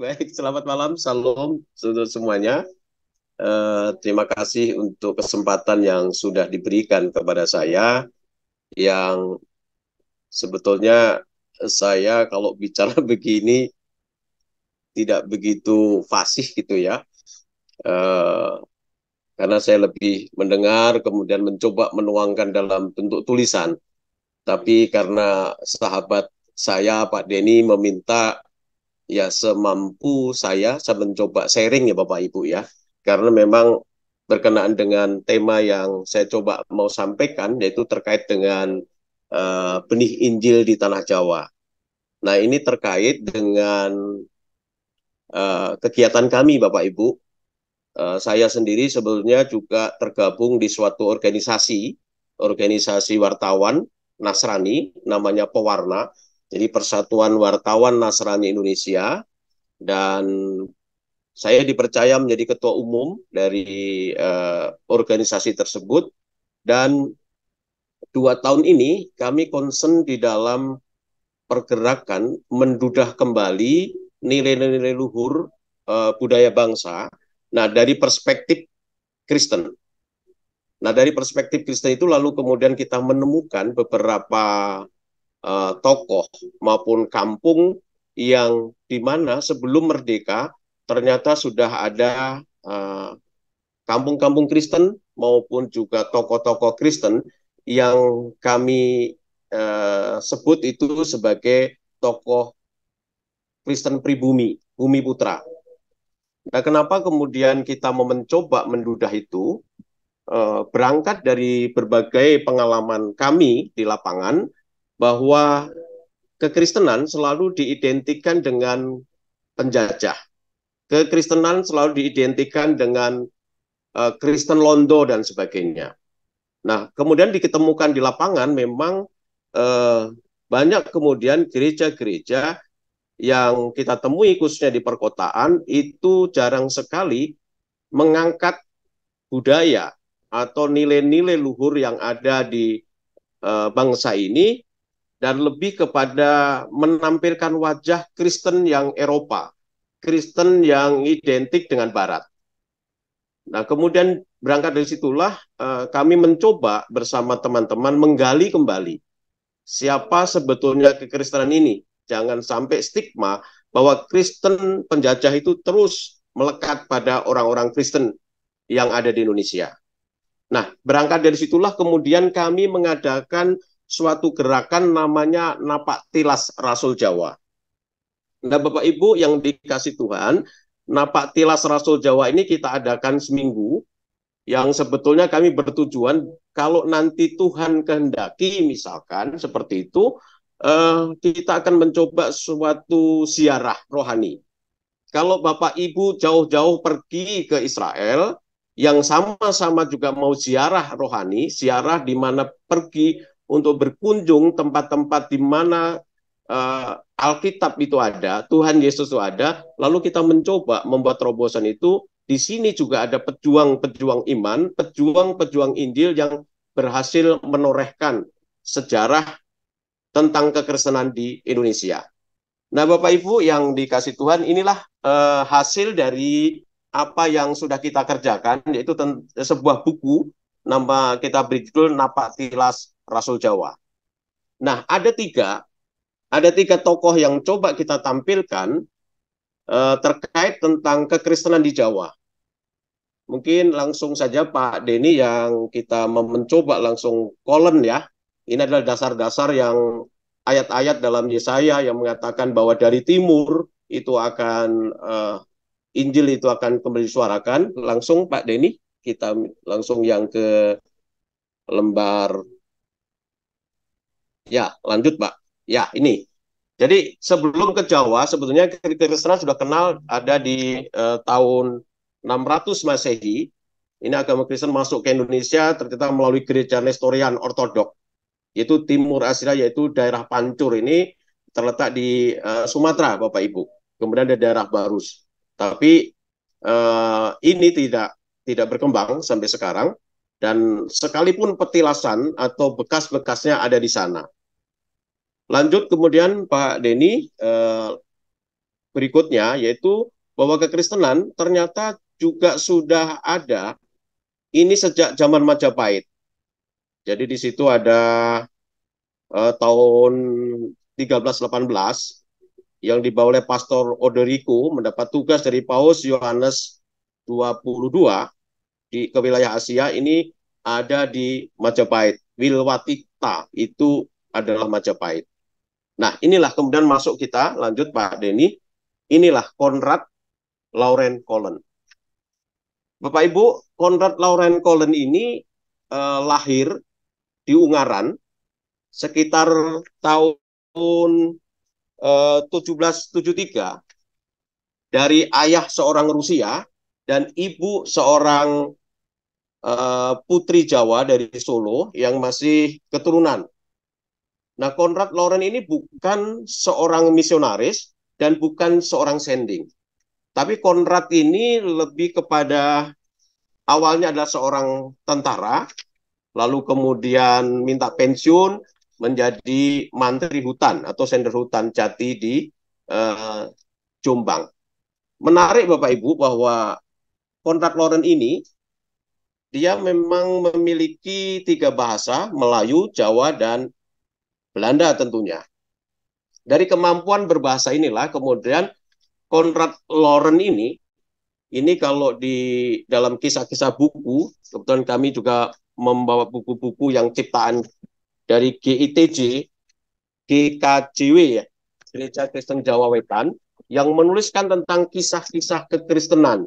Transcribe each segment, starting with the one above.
Baik, selamat malam, salam untuk semuanya. Terima kasih untuk kesempatan yang sudah diberikan kepada saya, yang sebetulnya saya kalau bicara begini tidak begitu fasih gitu ya, Eh, karena saya lebih mendengar kemudian mencoba menuangkan dalam bentuk tulisan. Tapi karena sahabat saya Pak Denny meminta, ya semampu saya mencoba sharing ya Bapak Ibu ya. Karena memang berkenaan dengan tema yang saya coba mau sampaikan, yaitu terkait dengan benih Injil di Tanah Jawa. Nah, ini terkait dengan kegiatan kami Bapak Ibu. Saya sendiri sebelumnya juga tergabung di suatu organisasi wartawan Nasrani, namanya Pewarna. Jadi Persatuan Wartawan Nasrani Indonesia, dan saya dipercaya menjadi ketua umum dari organisasi tersebut. Dan 2 tahun ini kami concern di dalam pergerakan mendudah kembali nilai-nilai luhur budaya bangsa. Nah, dari perspektif Kristen. Nah, dari perspektif Kristen itu lalu kemudian kita menemukan beberapa tokoh maupun kampung yang di mana sebelum merdeka ternyata sudah ada kampung-kampung Kristen maupun juga tokoh-tokoh Kristen yang kami sebut itu sebagai tokoh Kristen pribumi, Bumi Putra. Nah, kenapa kemudian kita mau mencoba mendudah itu? Berangkat dari berbagai pengalaman kami di lapangan, bahwa kekristenan selalu diidentikan dengan penjajah. Kekristenan selalu diidentikan dengan Kristen Londo dan sebagainya. Nah, kemudian diketemukan di lapangan memang eh, banyak kemudian gereja-gereja yang kita temui khususnya di perkotaan itu jarang sekali mengangkat budaya atau nilai-nilai luhur yang ada di bangsa ini, dan lebih kepada menampilkan wajah Kristen yang Eropa, Kristen yang identik dengan Barat. Nah, kemudian berangkat dari situlah kami mencoba bersama teman-teman menggali kembali siapa sebetulnya kekristenan ini. Jangan sampai stigma bahwa Kristen penjajah itu terus melekat pada orang-orang Kristen yang ada di Indonesia. Nah, berangkat dari situlah kemudian kami mengadakan suatu gerakan namanya Napak Tilas Rasul Jawa. Nah, Bapak Ibu yang dikasih Tuhan, Napak Tilas Rasul Jawa ini kita adakan seminggu, yang sebetulnya kami bertujuan kalau nanti Tuhan kehendaki misalkan seperti itu, kita akan mencoba suatu ziarah rohani. Kalau Bapak Ibu jauh-jauh pergi ke Israel, yang sama-sama juga mau ziarah rohani, ziarah di mana pergi untuk berkunjung tempat-tempat di mana Alkitab itu ada, Tuhan Yesus itu ada, lalu kita mencoba membuat terobosan itu. Di sini juga ada pejuang-pejuang iman, pejuang-pejuang Injil yang berhasil menorehkan sejarah tentang kekristenan di Indonesia. Nah, Bapak Ibu yang dikasih Tuhan, inilah hasil dari apa yang sudah kita kerjakan, yaitu sebuah buku, nama kita beri judul Napak Tilas Rasul Jawa. Nah, ada tiga tokoh yang coba kita tampilkan terkait tentang kekristenan di Jawa. Mungkin langsung saja Pak Denny yang kita mencoba langsung kolen ya. Ini adalah dasar-dasar yang ayat-ayat dalam Yesaya yang mengatakan bahwa dari timur itu akan Injil itu akan kembali disuarakan. Langsung Pak Denny, kita langsung yang ke lembar. Ya, lanjut Pak. Ya, ini. Jadi sebelum ke Jawa, sebetulnya kekristenan sudah kenal ada di tahun 600 Masehi. Ini agama Kristen masuk ke Indonesia ternyata melalui gereja Nestorian Ortodok, yaitu Timur Asia, yaitu daerah Pancur ini terletak di Sumatera, Bapak Ibu. Kemudian ada daerah Barus. Tapi ini tidak berkembang sampai sekarang, dan sekalipun petilasan atau bekas-bekasnya ada di sana. Lanjut kemudian Pak Denny, berikutnya, yaitu bahwa kekristenan ternyata juga sudah ada ini sejak zaman Majapahit. Jadi di situ ada tahun 1318 yang dibawa oleh Pastor Odorico mendapat tugas dari Paus Yohanes 22 ke wilayah Asia. Ini ada di Majapahit. Wilwatikta itu adalah Majapahit. Nah, inilah kemudian masuk kita, lanjut Pak Denny, inilah Konrad Lauren Collen. Bapak Ibu, Konrad Lauren Collen ini lahir di Ungaran sekitar tahun 1773 dari ayah seorang Rusia dan ibu seorang putri Jawa dari Solo yang masih keturunan. Nah, Konrad Lauren ini bukan seorang misionaris dan bukan seorang sending. Tapi Konrad ini lebih kepada awalnya adalah seorang tentara, lalu kemudian minta pensiun menjadi mantri hutan atau sender hutan jati di Jombang. Menarik Bapak Ibu bahwa Konrad Lauren ini dia memang memiliki 3 bahasa, Melayu, Jawa, dan Belanda tentunya. Dari kemampuan berbahasa inilah kemudian Konrad Lauren ini kalau di dalam kisah-kisah buku, kebetulan kami juga membawa buku-buku yang ciptaan dari GITJ, GKJW ya, Gereja Kristen Jawa Wetan, yang menuliskan tentang kisah-kisah kekristenan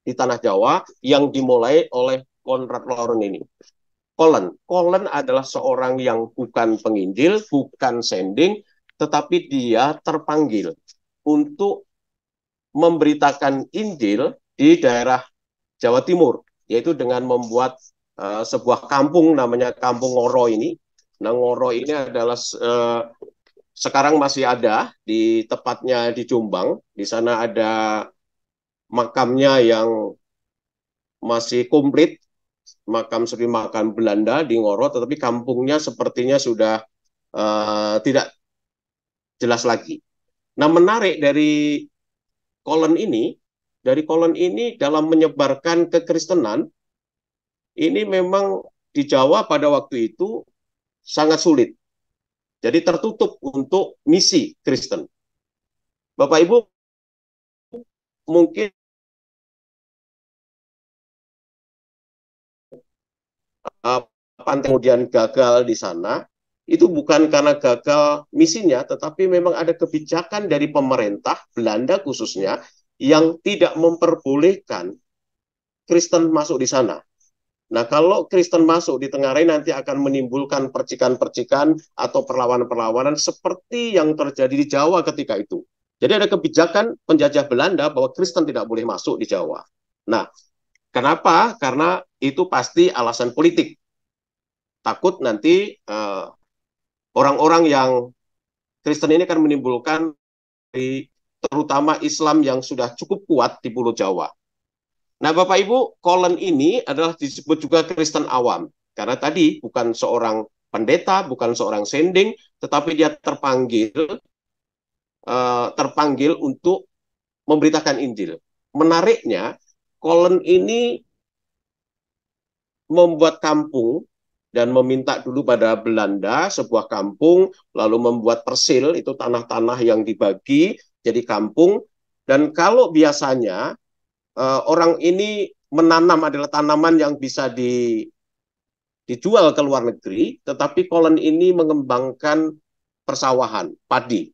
di Tanah Jawa yang dimulai oleh Konrad Lauren ini. Collen adalah seorang yang bukan penginjil, bukan sending, tetapi dia terpanggil untuk memberitakan Injil di daerah Jawa Timur, yaitu dengan membuat sebuah kampung namanya Kampung Ngoro ini. Nah, Ngoro ini adalah sekarang masih ada di tepatnya di Jombang. Di sana ada makamnya yang masih komplit, makam Sri Makam Belanda di Ngoro, tetapi kampungnya sepertinya sudah tidak jelas lagi. Nah, menarik dari Collen ini dalam menyebarkan kekristenan, ini memang di Jawa pada waktu itu sangat sulit. Jadi tertutup untuk misi Kristen. Bapak Ibu mungkin kemudian gagal di sana, itu bukan karena gagal misinya, tetapi memang ada kebijakan dari pemerintah Belanda khususnya yang tidak memperbolehkan Kristen masuk di sana. Nah, kalau Kristen masuk di Tenggarai nanti akan menimbulkan percikan-percikan atau perlawanan-perlawanan seperti yang terjadi di Jawa ketika itu. Jadi ada kebijakan penjajah Belanda bahwa Kristen tidak boleh masuk di Jawa. Nah, kenapa? Karena itu pasti alasan politik. Takut nanti orang-orang yang Kristen ini akan menimbulkan terutama Islam yang sudah cukup kuat di Pulau Jawa. Nah, Bapak Ibu, Collen ini adalah disebut juga Kristen awam. Karena tadi bukan seorang pendeta, bukan seorang sending, tetapi dia terpanggil untuk memberitakan Injil. Menariknya, Collen ini membuat kampung dan meminta dulu pada Belanda sebuah kampung, lalu membuat persil, itu tanah-tanah yang dibagi jadi kampung. Dan kalau biasanya orang ini menanam adalah tanaman yang bisa dijual ke luar negeri, tetapi Collen ini mengembangkan persawahan, padi.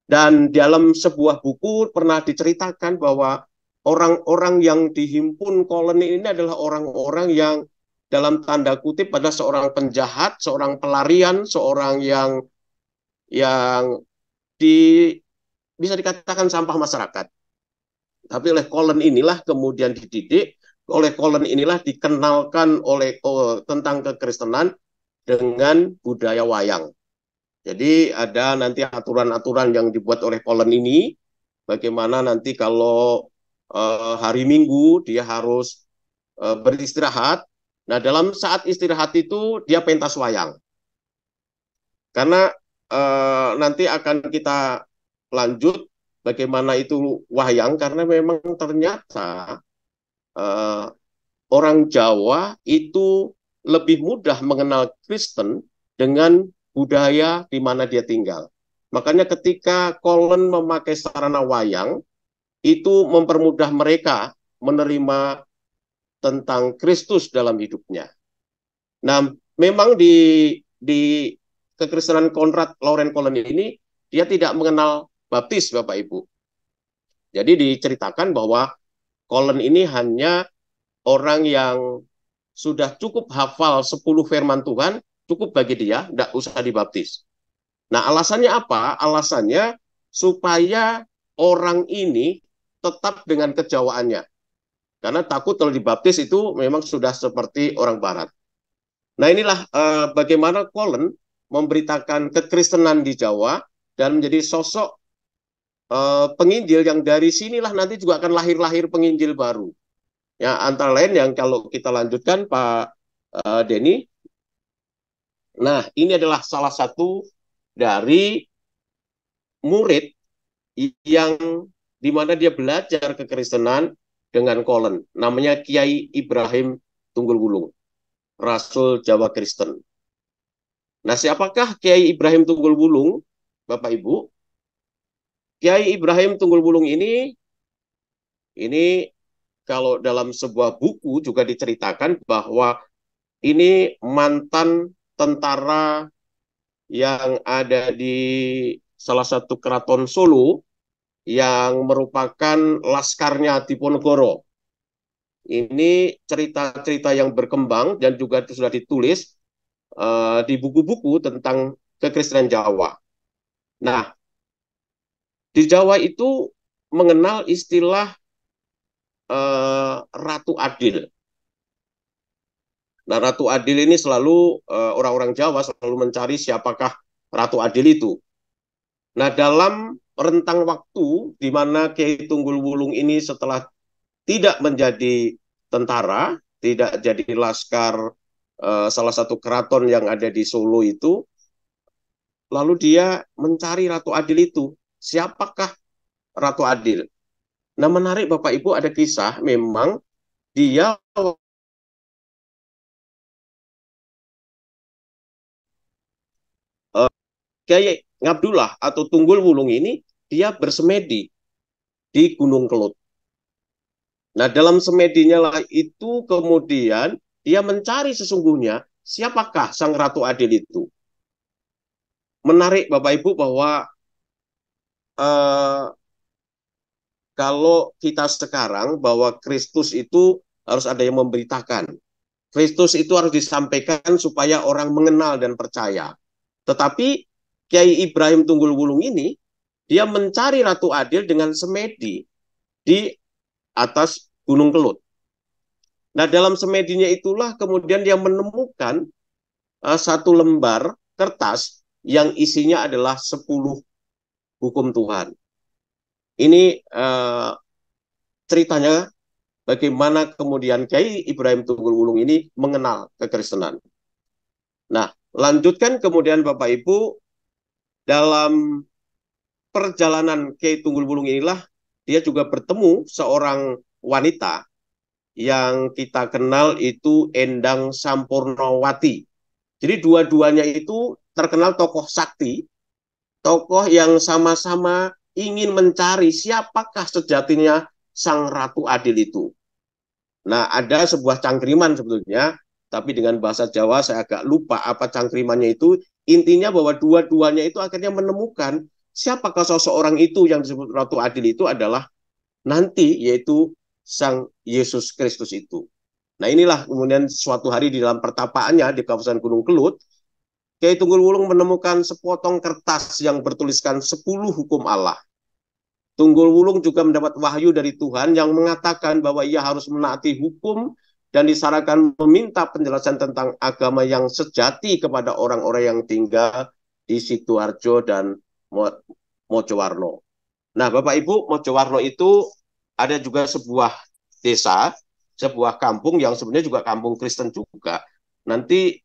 Dan dalam sebuah buku pernah diceritakan bahwa orang-orang yang dihimpun Collen ini adalah orang-orang yang dalam tanda kutip adalah seorang penjahat, seorang pelarian, seorang yang bisa dikatakan sampah masyarakat. Tapi oleh Collen inilah kemudian dididik, oleh Collen inilah dikenalkan tentang kekristenan dengan budaya wayang. Jadi ada nanti aturan-aturan yang dibuat oleh Collen ini, bagaimana nanti kalau hari Minggu dia harus beristirahat. Nah, dalam saat istirahat itu dia pentas wayang. Karena nanti akan kita lanjut bagaimana itu wayang, karena memang ternyata uh, orang Jawa itu lebih mudah mengenal Kristen dengan budaya di mana dia tinggal. Makanya ketika Kolen memakai sarana wayang, itu mempermudah mereka menerima tentang Kristus dalam hidupnya. Nah, memang di kekristenan Konrad Lauren Kolen ini dia tidak mengenal baptis, Bapak Ibu. Jadi diceritakan bahwa Kolen ini hanya orang yang sudah cukup hafal 10 firman Tuhan, cukup bagi dia, tidak usah dibaptis. Nah, alasannya apa? Alasannya supaya orang ini tetap dengan kejawaannya. Karena takut kalau dibaptis itu memang sudah seperti orang barat. Nah, inilah bagaimana Kolen memberitakan kekristenan di Jawa dan menjadi sosok penginjil yang dari sinilah nanti juga akan lahir-lahir penginjil baru. Ya, antara lain yang kalau kita lanjutkan Pak Denny. Nah, ini adalah salah satu dari murid yang di mana dia belajar kekristenan dengan Kolen. Namanya Kiai Ibrahim Tunggul Wulung, Rasul Jawa Kristen. Nah, siapakah Kiai Ibrahim Tunggul Wulung, Bapak Ibu? Kiai Ibrahim Tunggul Wulung ini kalau dalam sebuah buku juga diceritakan bahwa ini mantan tentara yang ada di salah satu keraton Solo yang merupakan laskarnya Diponegoro. Ini cerita-cerita yang berkembang dan juga sudah ditulis di buku-buku tentang kekristenan Jawa. Nah, di Jawa itu mengenal istilah Ratu Adil. Nah, Ratu Adil ini selalu orang-orang Jawa selalu mencari siapakah Ratu Adil itu. Nah, dalam rentang waktu di mana Kiai Tunggul Wulung ini setelah tidak menjadi tentara, tidak jadi laskar salah satu keraton yang ada di Solo itu, lalu dia mencari Ratu Adil itu. Siapakah Ratu Adil? Nah, menarik Bapak Ibu, ada kisah memang dia kayak Ngabdullah atau Tunggul Wulung ini dia bersemedi di Gunung Kelut. Nah, dalam semedinya lah itu kemudian dia mencari sesungguhnya siapakah Sang Ratu Adil itu. Menarik Bapak Ibu bahwa eh, kalau kita sekarang bahwa Kristus itu harus ada yang memberitakan. Kristus itu harus disampaikan supaya orang mengenal dan percaya. Tetapi Kiai Ibrahim Tunggul Wulung ini dia mencari Ratu Adil dengan semedi di atas Gunung Kelut. Nah, dalam semedinya itulah kemudian dia menemukan satu lembar kertas yang isinya adalah 10 hukum Tuhan. Ini ceritanya bagaimana kemudian Kiai Ibrahim Tunggul Wulung ini mengenal kekristenan. Nah, lanjutkan kemudian Bapak Ibu, dalam perjalanan Kiai Tunggul Wulung inilah dia juga bertemu seorang wanita yang kita kenal itu Endang Sampurnawati. Jadi dua-duanya itu terkenal tokoh sakti, tokoh yang sama-sama ingin mencari siapakah sejatinya Sang Ratu Adil itu. Nah, ada sebuah cangkriman sebetulnya, tapi dengan bahasa Jawa saya agak lupa apa cangkrimannya itu. Intinya bahwa dua-duanya itu akhirnya menemukan siapakah seseorang itu yang disebut Ratu Adil itu adalah nanti, yaitu Sang Yesus Kristus itu. Nah, inilah kemudian suatu hari di dalam pertapaannya di kawasan Gunung Kelut, Kiai Tunggul Wulung menemukan sepotong kertas yang bertuliskan 10 hukum Allah. Tunggul Wulung juga mendapat wahyu dari Tuhan yang mengatakan bahwa ia harus menaati hukum dan disarankan meminta penjelasan tentang agama yang sejati kepada orang-orang yang tinggal di Sidoarjo dan Mojowarno. Nah, Bapak Ibu, Mojowarno itu ada juga sebuah desa, sebuah kampung yang sebenarnya juga kampung Kristen juga. Nanti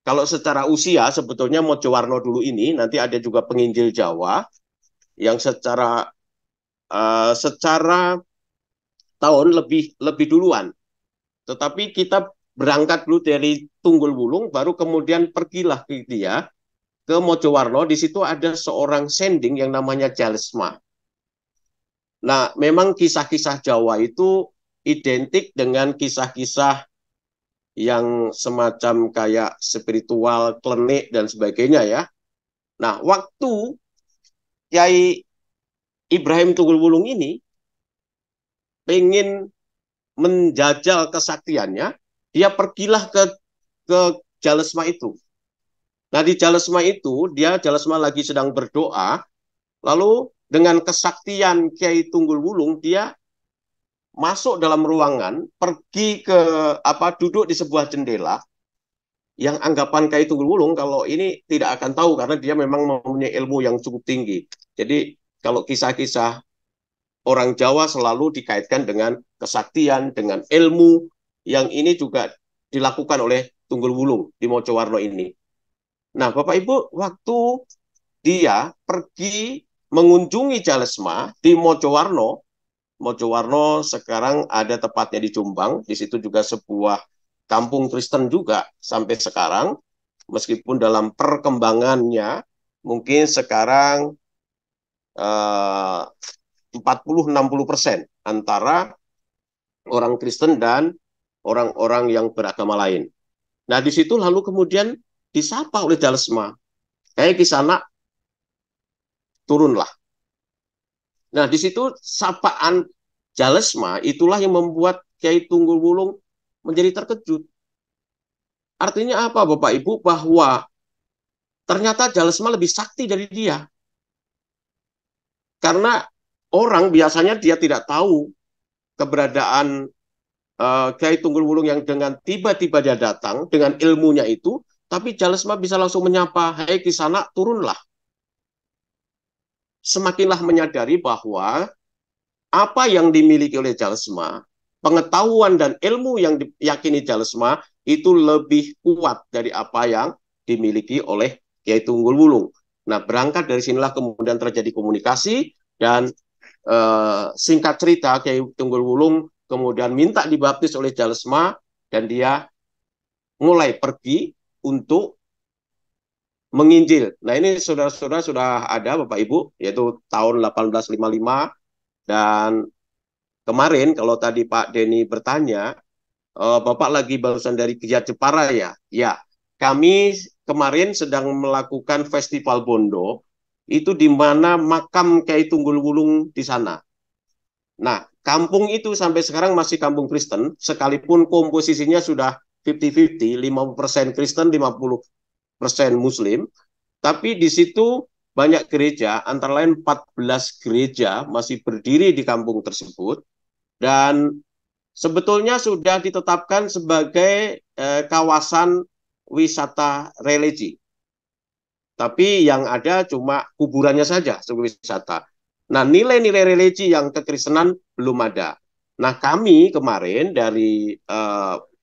kalau secara usia sebetulnya Mojowarno dulu ini nanti ada juga penginjil Jawa. yang secara tahun lebih duluan. Tetapi kita berangkat dulu dari Tunggul Wulung, baru kemudian pergilah ke dia ke Mojowarno. Di situ ada seorang sending yang namanya Jalesma. Nah, memang kisah-kisah Jawa itu identik dengan kisah-kisah yang semacam kayak spiritual, klenik, dan sebagainya ya. Nah, waktu Kiai Ibrahim Tunggul Wulung ini pengen menjajal kesaktiannya, dia pergilah ke Jalesma itu. Nah, di Jalesma itu, Jalesma lagi sedang berdoa, lalu dengan kesaktian Kiai Tunggul Wulung, dia masuk dalam ruangan, pergi ke duduk di sebuah jendela, yang anggapan Kiai Tunggul Wulung kalau ini tidak akan tahu karena dia memang mempunyai ilmu yang cukup tinggi. Jadi kalau kisah-kisah orang Jawa selalu dikaitkan dengan kesaktian, dengan ilmu, yang ini juga dilakukan oleh Tunggul Wulung di Mojowarno ini. Nah, Bapak Ibu, waktu dia pergi mengunjungi Jalesma di Mojowarno, Mojowarno sekarang ada tepatnya di Jombang, di situ juga sebuah kampung Kristen juga sampai sekarang, meskipun dalam perkembangannya mungkin sekarang 40-60% antara orang Kristen dan orang-orang yang beragama lain. Nah, di situ lalu kemudian disapa oleh Jalesma. Kayak di sana turunlah. Nah, di situ sapaan Jalesma itulah yang membuat Kiai Tunggul Wulung menjadi terkejut. Artinya apa, Bapak Ibu? Bahwa ternyata Jalesma lebih sakti dari dia. Karena orang biasanya dia tidak tahu keberadaan Kiai Tunggul Wulung yang dengan tiba-tiba dia datang dengan ilmunya itu, tapi Jalesma bisa langsung menyapa, "Hei di sana turunlah." Semakinlah menyadari bahwa apa yang dimiliki oleh Jalesma, pengetahuan dan ilmu yang diyakini Jalesma itu lebih kuat dari apa yang dimiliki oleh Kiai Tunggul Wulung. Nah, berangkat dari sinilah kemudian terjadi komunikasi dan singkat cerita Kiai Tunggul Wulung kemudian minta dibaptis oleh Jalesma dan dia mulai pergi untuk menginjil. Nah, ini saudara-saudara sudah ada Bapak Ibu, yaitu tahun 1855 dan kemarin kalau tadi Pak Denny bertanya, Bapak lagi barusan dari Gria Jepara ya? Ya, kami kemarin sedang melakukan festival Bondo, itu di mana makam Kiai Tunggul Wulung di sana. Nah, kampung itu sampai sekarang masih kampung Kristen, sekalipun komposisinya sudah 50-50, 50% Kristen, 50% Muslim, tapi di situ banyak gereja, antara lain 14 gereja masih berdiri di kampung tersebut, dan sebetulnya sudah ditetapkan sebagai kawasan wisata religi. Tapi yang ada cuma kuburannya saja sebagai wisata. Nah, nilai-nilai religi yang kekristenan belum ada. Nah, kami kemarin dari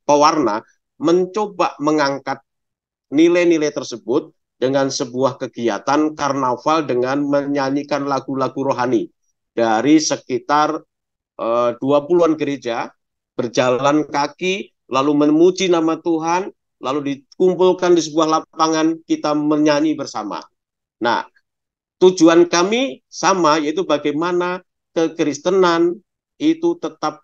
Pewarna mencoba mengangkat nilai-nilai tersebut dengan sebuah kegiatan karnaval dengan menyanyikan lagu-lagu rohani dari sekitar 20-an gereja, berjalan kaki, lalu memuji nama Tuhan, lalu dikumpulkan di sebuah lapangan, kita menyanyi bersama. Nah, tujuan kami sama, yaitu bagaimana kekristenan itu tetap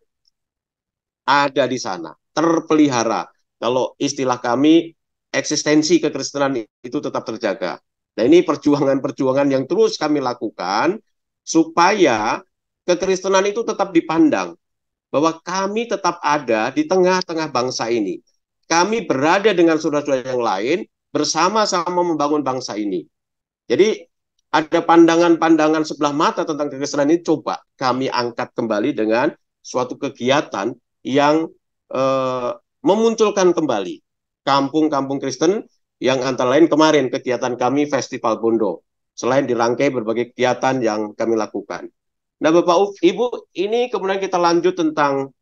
ada di sana, terpelihara. Kalau istilah kami, eksistensi kekristenan itu tetap terjaga. Nah, ini perjuangan-perjuangan yang terus kami lakukan supaya kekristenan itu tetap dipandang bahwa kami tetap ada di tengah-tengah bangsa ini. Kami berada dengan saudara-saudara yang lain bersama-sama membangun bangsa ini. Jadi ada pandangan-pandangan sebelah mata tentang kekristenan ini coba kami angkat kembali dengan suatu kegiatan yang memunculkan kembali kampung-kampung Kristen yang antara lain kemarin kegiatan kami Festival Bondo. Selain dirangkai berbagai kegiatan yang kami lakukan. Nah, Bapak Ibu, ini kemudian kita lanjut tentang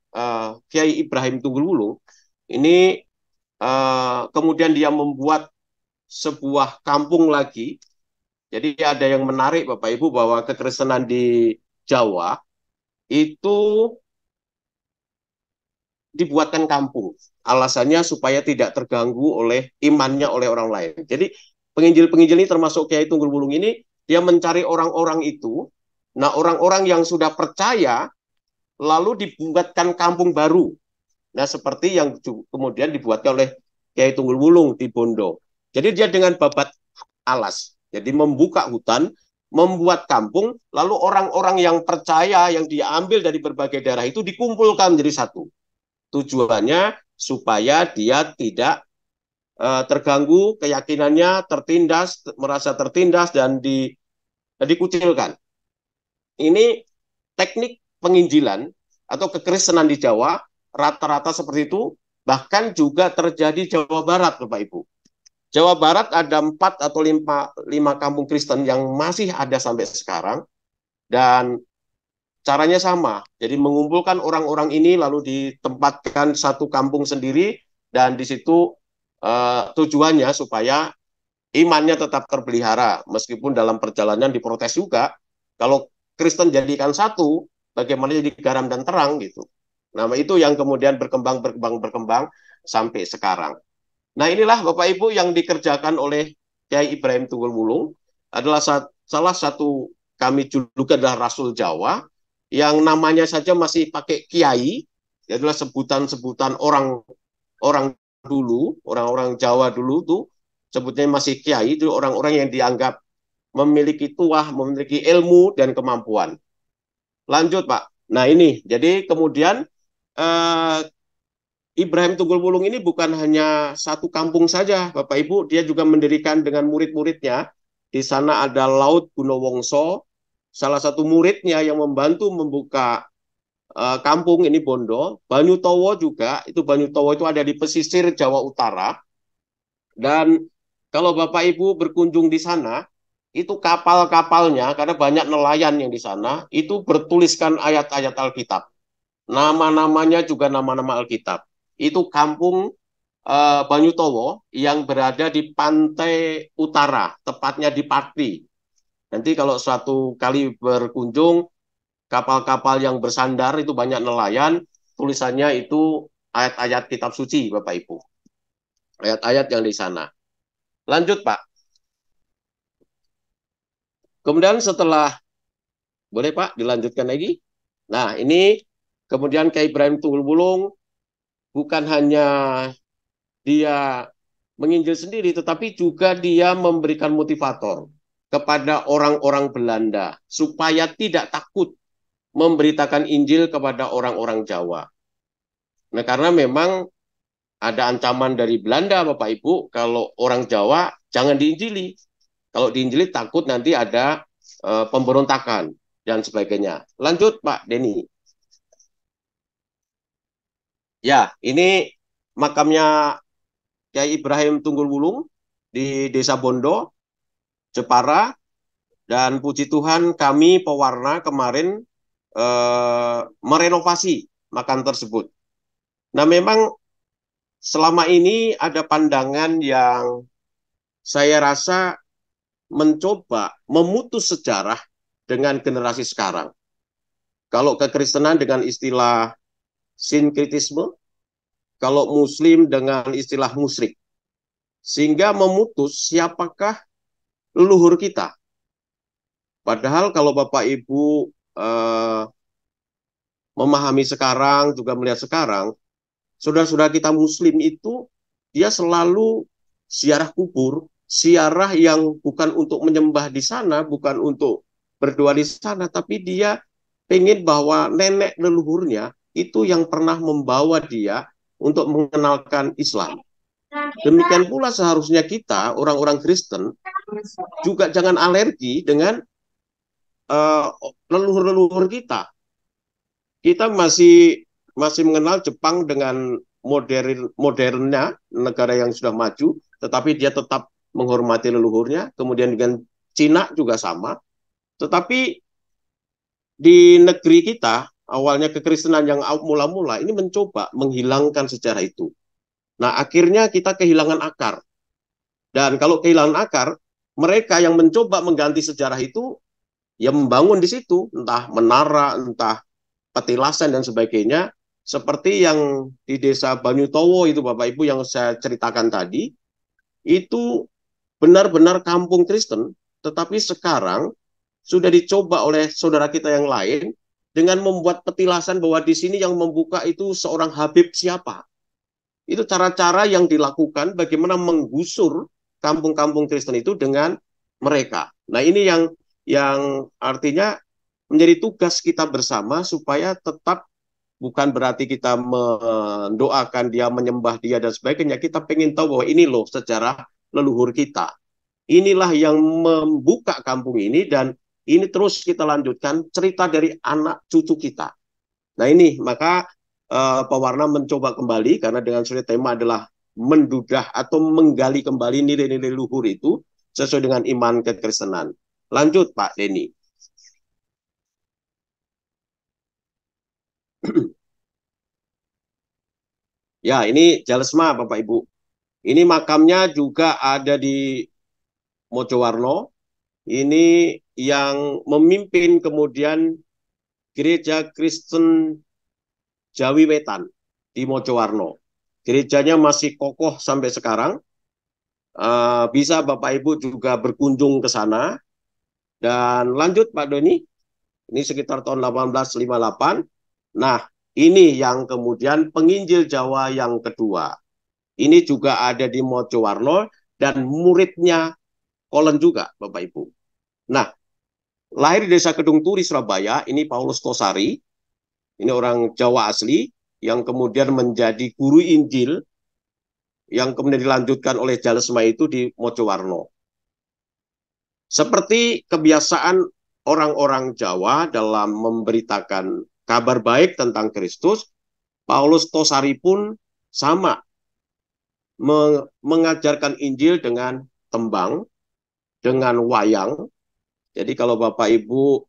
Kiai Ibrahim Tunggul Wulung. Ini kemudian dia membuat sebuah kampung lagi Jadi ada yang menarik Bapak Ibu bahwa kekristenan di Jawa itu dibuatkan kampung. Alasannya supaya tidak terganggu oleh imannya oleh orang lain. Jadi penginjil-penginjil ini termasuk Kiai Tunggul Wulung ini, dia mencari orang-orang itu. Nah, orang-orang yang sudah percaya lalu dibuatkan kampung baru. Nah, seperti yang kemudian dibuatkan oleh Kiai Tunggul Wulung di Bondo. Jadi dia dengan babat alas. Jadi membuka hutan, membuat kampung, lalu orang-orang yang percaya, yang diambil dari berbagai daerah itu dikumpulkan menjadi satu. Tujuannya supaya dia tidak terganggu keyakinannya, tertindas, merasa tertindas dan dikucilkan. Ini teknik penginjilan atau kekristenan di Jawa rata-rata seperti itu, bahkan juga terjadi Jawa Barat, Bapak Ibu. Jawa Barat ada 4 atau 5 kampung Kristen yang masih ada sampai sekarang, dan caranya sama. Jadi mengumpulkan orang-orang ini lalu ditempatkan satu kampung sendiri, dan di situ tujuannya supaya imannya tetap terpelihara meskipun dalam perjalanan diprotes juga. Kalau Kristen jadikan satu, bagaimana jadi garam dan terang gitu. Nah, itu yang kemudian berkembang sampai sekarang. Nah, inilah Bapak Ibu yang dikerjakan oleh Kiai Ibrahim Tunggul Wulung, adalah salah satu, kami julukan adalah Rasul Jawa, yang namanya saja masih pakai Kiai, adalah sebutan-sebutan orang orang dulu, orang-orang Jawa dulu tuh sebutnya masih Kiai, itu orang-orang yang dianggap memiliki tuah, memiliki ilmu dan kemampuan. Lanjut Pak. Nah ini, jadi kemudian eh, Ibrahim Tunggul Wulung ini bukan hanya satu kampung saja, Bapak Ibu, dia juga mendirikan dengan murid-muridnya. Di sana ada Laut Gunowongso, salah satu muridnya yang membantu membuka kampung ini Bondo. Banyutowo juga, itu Banyutowo itu ada di pesisir Jawa Utara. Dan kalau Bapak Ibu berkunjung di sana, itu kapal-kapalnya, karena banyak nelayan yang di sana, itu bertuliskan ayat-ayat Alkitab. Nama-namanya juga nama-nama Alkitab. Itu kampung Banyutowo yang berada di pantai utara, tepatnya di Pati. Nanti kalau suatu kali berkunjung, kapal-kapal yang bersandar itu banyak nelayan, tulisannya itu ayat-ayat kitab suci, Bapak Ibu. Ayat-ayat yang di sana. Lanjut, Pak. Kemudian setelah, boleh Pak, dilanjutkan lagi? Nah, ini kemudian Kiai Ibrahim Tunggul Wulung bukan hanya dia menginjil sendiri, tetapi juga dia memberikan motivator kepada orang-orang Belanda supaya tidak takut memberitakan Injil kepada orang-orang Jawa. Nah, karena memang ada ancaman dari Belanda, Bapak Ibu, kalau orang Jawa jangan diinjili. Kalau diinjili takut nanti ada pemberontakan dan sebagainya. Lanjut, Pak Denny. Ya, ini makamnya Kiai Ibrahim Tunggul Wulung di Desa Bondo, Jepara, dan puji Tuhan kami pewarna kemarin merenovasi makam tersebut. Nah, memang selama ini ada pandangan yang saya rasa mencoba memutus sejarah dengan generasi sekarang. Kalau kekristenan dengan istilah sinkritisme, kalau Muslim dengan istilah musyrik. Sehingga memutus siapakah leluhur kita. Padahal kalau Bapak Ibu memahami sekarang, juga melihat sekarang, saudara-saudara kita Muslim itu, dia selalu ziarah kubur, ziarah yang bukan untuk menyembah di sana, bukan untuk berdoa di sana, tapi dia pengen bahwa nenek leluhurnya itu yang pernah membawa dia untuk mengenalkan Islam. Demikian pula seharusnya kita, orang-orang Kristen, juga jangan alergi dengan leluhur-leluhur kita. Kita masih mengenal Jepang dengan modernnya, negara yang sudah maju, tetapi dia tetap menghormati leluhurnya. Kemudian dengan Cina juga sama. Tetapi di negeri kita, awalnya kekristenan yang mula-mula ini mencoba menghilangkan sejarah itu. Nah, akhirnya kita kehilangan akar. Dan kalau kehilangan akar, mereka yang mencoba mengganti sejarah itu, ya membangun di situ, entah menara, entah petilasan dan sebagainya, seperti yang di desa Banyutowo itu Bapak Ibu yang saya ceritakan tadi, itu benar-benar kampung Kristen, tetapi sekarang sudah dicoba oleh saudara kita yang lain dengan membuat petilasan bahwa di sini yang membuka itu seorang Habib siapa. Itu cara-cara yang dilakukan bagaimana menggusur kampung-kampung Kristen itu dengan mereka. Nah, ini yang artinya menjadi tugas kita bersama supaya tetap bukan berarti kita mendoakan dia, menyembah dia dan sebagainya. Kita pengen tahu bahwa ini loh sejarah leluhur kita. Inilah yang membuka kampung ini dan ini terus kita lanjutkan cerita dari anak cucu kita. Nah ini maka pewarna mencoba kembali karena dengan sudah tema adalah mendudah atau menggali kembali nilai-nilai luhur itu sesuai dengan iman kekristenan. Lanjut Pak Denny. Ya ini Jalesma Bapak Ibu. Ini makamnya juga ada di Mojowarno. Ini yang memimpin kemudian Gereja Kristen Jawi Wetan di Mojowarno. Gerejanya masih kokoh sampai sekarang. Bisa Bapak Ibu juga berkunjung ke sana. Dan lanjut Pak Doni, ini sekitar tahun 1858. Nah, ini yang kemudian penginjil Jawa yang kedua. Ini juga ada di Mojowarno dan muridnya Kolen juga Bapak Ibu. Nah, lahir di desa Kedung Turi, Surabaya, ini Paulus Tosari. Ini orang Jawa asli yang kemudian menjadi guru Injil yang kemudian dilanjutkan oleh Jalesma itu di Mojowarno. Seperti kebiasaan orang-orang Jawa dalam memberitakan kabar baik tentang Kristus, Paulus Tosari pun sama mengajarkan Injil dengan tembang, dengan wayang. Jadi kalau Bapak Ibu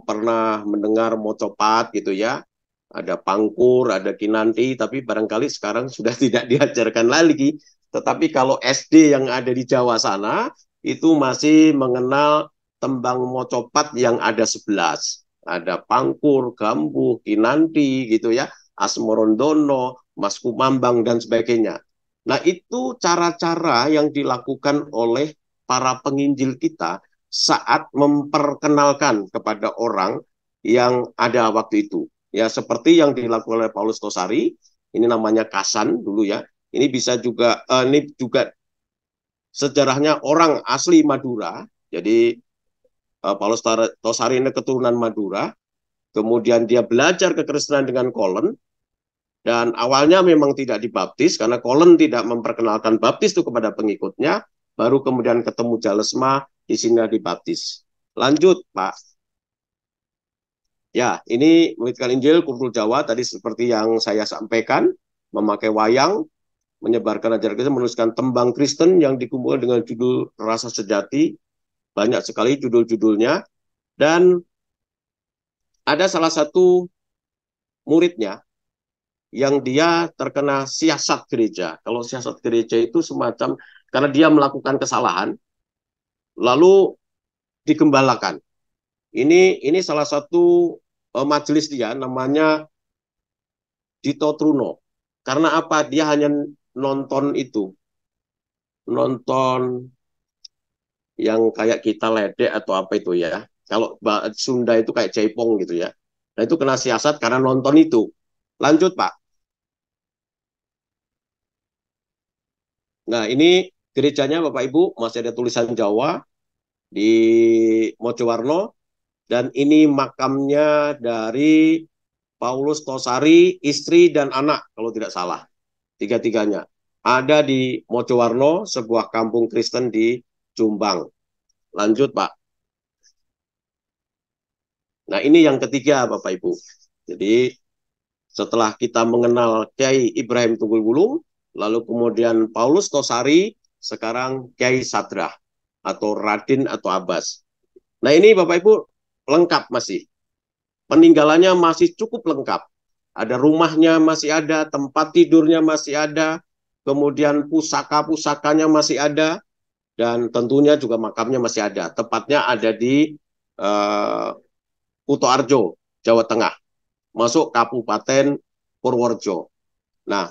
pernah mendengar mocopat gitu ya, ada pangkur, ada kinanti, tapi barangkali sekarang sudah tidak diajarkan lagi. Tetapi kalau SD yang ada di Jawa sana, itu masih mengenal tembang mocopat yang ada 11. Ada pangkur, gambuh, kinanti gitu ya, asmorondono, mas kumambang, dan sebagainya. Nah itu cara-cara yang dilakukan oleh para penginjil kita saat memperkenalkan kepada orang yang ada waktu itu. Ya, seperti yang dilakukan oleh Paulus Tosari, ini namanya Kasan dulu ya. Ini bisa juga ini juga sejarahnya orang asli Madura. Jadi Paulus Tosari ini keturunan Madura. Kemudian dia belajar kekristenan dengan Kolen dan awalnya memang tidak dibaptis karena Kolen tidak memperkenalkan baptis itu kepada pengikutnya. Baru kemudian ketemu Jalesma di sini dibaptis. Lanjut, Pak. Ya, ini menitkan Injil Kumpul Jawa tadi seperti yang saya sampaikan, memakai wayang, menyebarkan ajaran Kristen, menuliskan tembang Kristen yang dikumpulkan dengan judul Rasa Sejati, banyak sekali judul-judulnya, dan ada salah satu muridnya yang dia terkena siasat gereja. Kalau siasat gereja itu semacam, karena dia melakukan kesalahan, lalu digembalakan. Ini salah satu majelis dia, namanya Dito Truno. Karena apa? Dia hanya nonton itu. Nonton yang kayak kita ledek atau apa itu ya. Kalau Sunda itu kayak jaipong gitu ya. Nah itu kena siasat karena nonton itu. Lanjut Pak. Nah ini gerejanya Bapak Ibu masih ada tulisan Jawa di Mojowarno. Dan ini makamnya dari Paulus Tosari, istri dan anak kalau tidak salah. Tiga-tiganya. Ada di Mojowarno, sebuah kampung Kristen di Jombang. Lanjut, Pak. Nah, ini yang ketiga, Bapak Ibu. Jadi, setelah kita mengenal Kiai Ibrahim Tunggul Wulung, lalu kemudian Paulus Tosari, sekarang Kiai Sadrah, atau Radin atau Abbas. Nah, ini Bapak Ibu lengkap masih. Peninggalannya masih cukup lengkap. Ada rumahnya masih ada, tempat tidurnya masih ada, kemudian pusaka-pusakanya masih ada, dan tentunya juga makamnya masih ada. Tepatnya ada di uh, Kutoarjo, Jawa Tengah, masuk Kabupaten Purworejo. Nah,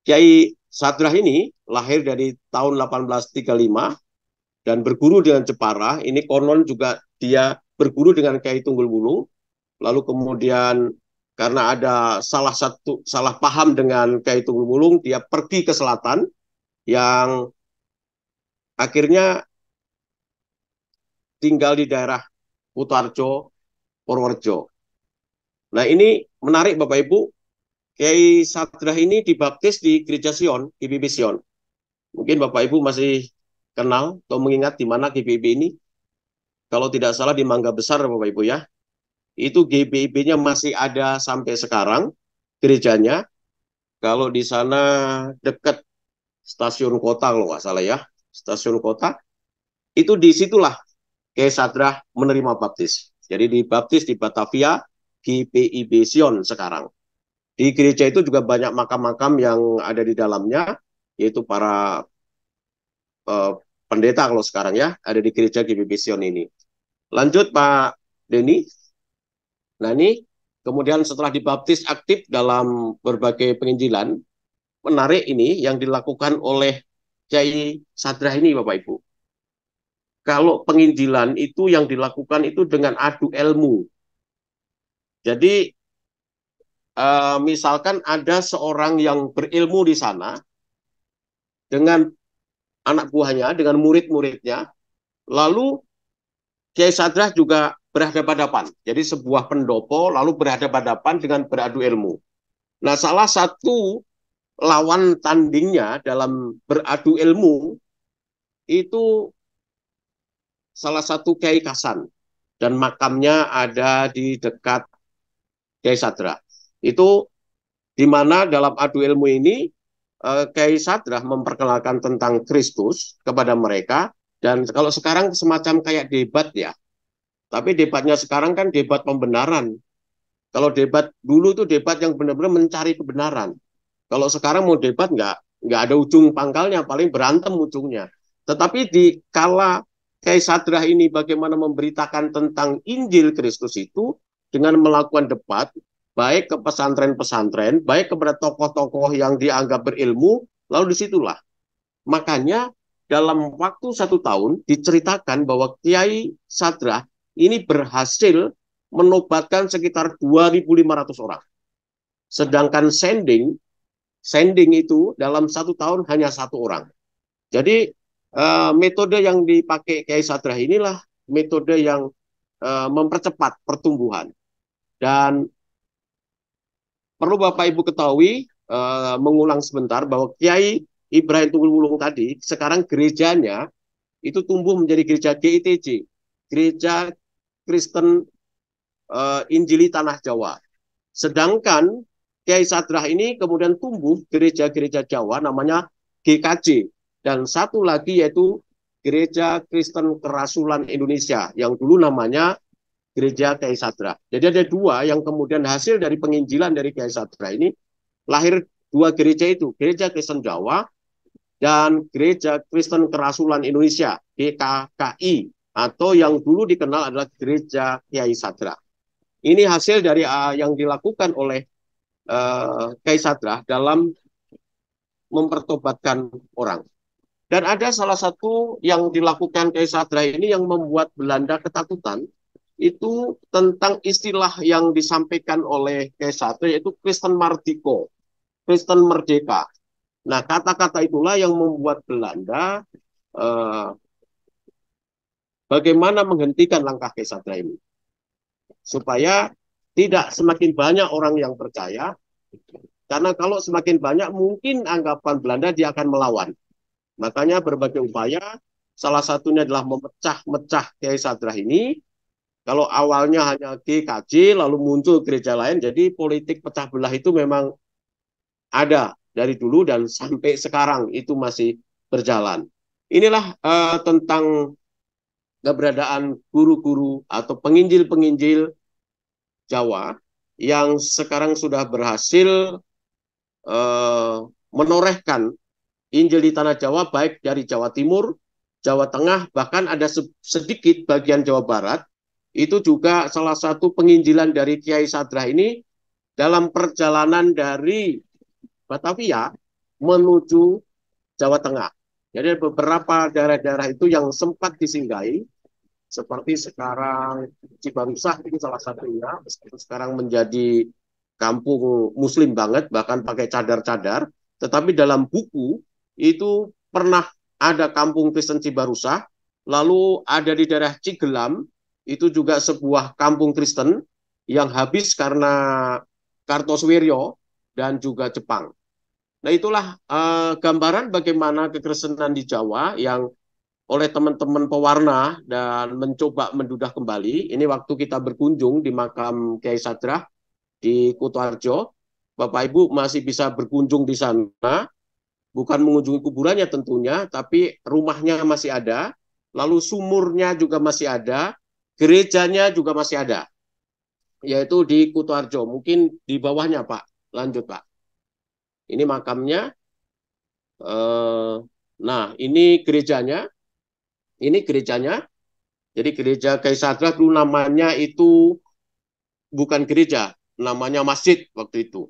Kiai Sadrah ini lahir dari tahun 1835 dan berguru dengan Jepara. Ini konon juga dia berguru dengan Kiai Tunggul Wulung. Lalu kemudian karena ada salah paham dengan Kiai Tunggul Wulung, dia pergi ke selatan yang akhirnya tinggal di daerah Kutarjo, Purworejo. Nah, ini menarik Bapak Ibu, Kiai Sadrah ini dibaptis di Gereja Sion, GBB Sion. Mungkin Bapak Ibu masih kenal atau mengingat di mana GBB ini. Kalau tidak salah di Mangga Besar Bapak Ibu ya. Itu GBB-nya masih ada sampai sekarang gerejanya. Kalau di sana dekat stasiun kota kalau nggak salah ya, stasiun kota, itu disitulah Kiai Sadrah menerima baptis. Jadi dibaptis di Batavia, GPIB Sion sekarang. Di gereja itu juga banyak makam-makam yang ada di dalamnya, yaitu para uh, pendeta kalau sekarang ya, ada di gereja GBB Sion ini. Lanjut Pak Denny. Nah ini kemudian setelah dibaptis aktif dalam berbagai penginjilan, menarik ini yang dilakukan oleh Kiai Sadrah ini Bapak Ibu. Kalau penginjilan itu yang dilakukan itu dengan adu ilmu. Jadi misalkan ada seorang yang berilmu di sana dengan anak buahnya, dengan murid-muridnya, lalu Kiai Sadrah juga berhadapan-hadapan. Jadi sebuah pendopo lalu berhadapan-hadapan dengan beradu ilmu. Nah, salah satu lawan tandingnya dalam beradu ilmu itu salah satu Kiai Kasan dan makamnya ada di dekat Kiai Sadrah. Itu di mana dalam adu ilmu ini Kiai Sadrah memperkenalkan tentang Kristus kepada mereka dan kalau sekarang semacam kayak debat ya. Tapi debatnya sekarang kan debat pembenaran. Kalau debat dulu itu debat yang benar-benar mencari kebenaran. Kalau sekarang mau debat nggak ada ujung pangkalnya, paling berantem ujungnya. Tetapi di kala Kiai Sadrah ini bagaimana memberitakan tentang Injil Kristus itu dengan melakukan debat, baik ke pesantren-pesantren, baik kepada tokoh-tokoh yang dianggap berilmu, lalu disitulah. Makanya dalam waktu 1 tahun diceritakan bahwa Kiai Sadrah ini berhasil menobatkan sekitar 2.500 orang. Sedangkan sending itu dalam 1 tahun hanya 1 orang. Jadi metode yang dipakai Kiai Sadrah inilah metode yang mempercepat pertumbuhan. Dan perlu Bapak Ibu ketahui, mengulang sebentar bahwa Kiai Ibrahim Tunggul Wulung tadi, sekarang gerejanya itu tumbuh menjadi gereja GITJ, Gereja Kristen Injili Tanah Jawa. Sedangkan Kiai Sadrah ini kemudian tumbuh gereja-gereja Jawa namanya GKJ. Dan satu lagi yaitu Gereja Kristen Kerasulan Indonesia yang dulu namanya Gereja Kiai Sadrah. Jadi ada dua yang kemudian hasil dari penginjilan dari Kiai Sadrah ini lahir dua gereja itu, Gereja Kristen Jawa dan Gereja Kristen Kerasulan Indonesia, GKKI, atau yang dulu dikenal adalah Gereja Kiai Sadrah. Ini hasil dari yang dilakukan oleh Kiai Sadrah dalam mempertobatkan orang. Dan ada salah satu yang dilakukan Kiai Sadrah ini yang membuat Belanda ketakutan, itu tentang istilah yang disampaikan oleh Kiai Sadrah, yaitu Kristen Mardiko, Kristen Merdeka. Nah, kata-kata itulah yang membuat Belanda bagaimana menghentikan langkah Kiai Sadrah ini. Supaya tidak semakin banyak orang yang percaya, karena kalau semakin banyak mungkin anggapan Belanda dia akan melawan. Makanya berbagai upaya, salah satunya adalah memecah-mecah Kiai Sadrah ini. Kalau awalnya hanya GKJ, lalu muncul gereja lain, jadi politik pecah belah itu memang ada dari dulu dan sampai sekarang itu masih berjalan. Inilah tentang keberadaan guru-guru atau penginjil-penginjil Jawa yang sekarang sudah berhasil menorehkan Injil di tanah Jawa baik dari Jawa Timur Jawa Tengah, bahkan ada sedikit bagian Jawa Barat, itu juga salah satu penginjilan dari Kiai Sadrah ini dalam perjalanan dari Batavia menuju Jawa Tengah. Jadi beberapa daerah-daerah itu yang sempat disinggahi, seperti sekarang Cibarusah itu salah satunya, meskipun sekarang menjadi kampung Muslim banget, bahkan pakai cadar-cadar, tetapi dalam buku itu pernah ada kampung Kristen Cibarusah, lalu ada di daerah Cigelam, itu juga sebuah kampung Kristen yang habis karena Kartosuwiryo dan juga Jepang. Nah itulah gambaran bagaimana kekristenan di Jawa yang oleh teman-teman pewarna dan mencoba mendudah kembali. Ini waktu kita berkunjung di makam Kiai Sadrah di Kutoarjo. Bapak Ibu masih bisa berkunjung di sana, bukan mengunjungi kuburannya tentunya, tapi rumahnya masih ada, lalu sumurnya juga masih ada, gerejanya juga masih ada, yaitu di Kutoarjo. Mungkin di bawahnya Pak, lanjut Pak. Ini makamnya, nah ini gerejanya, jadi gereja Kaisadra dulu namanya itu bukan gereja, namanya masjid waktu itu.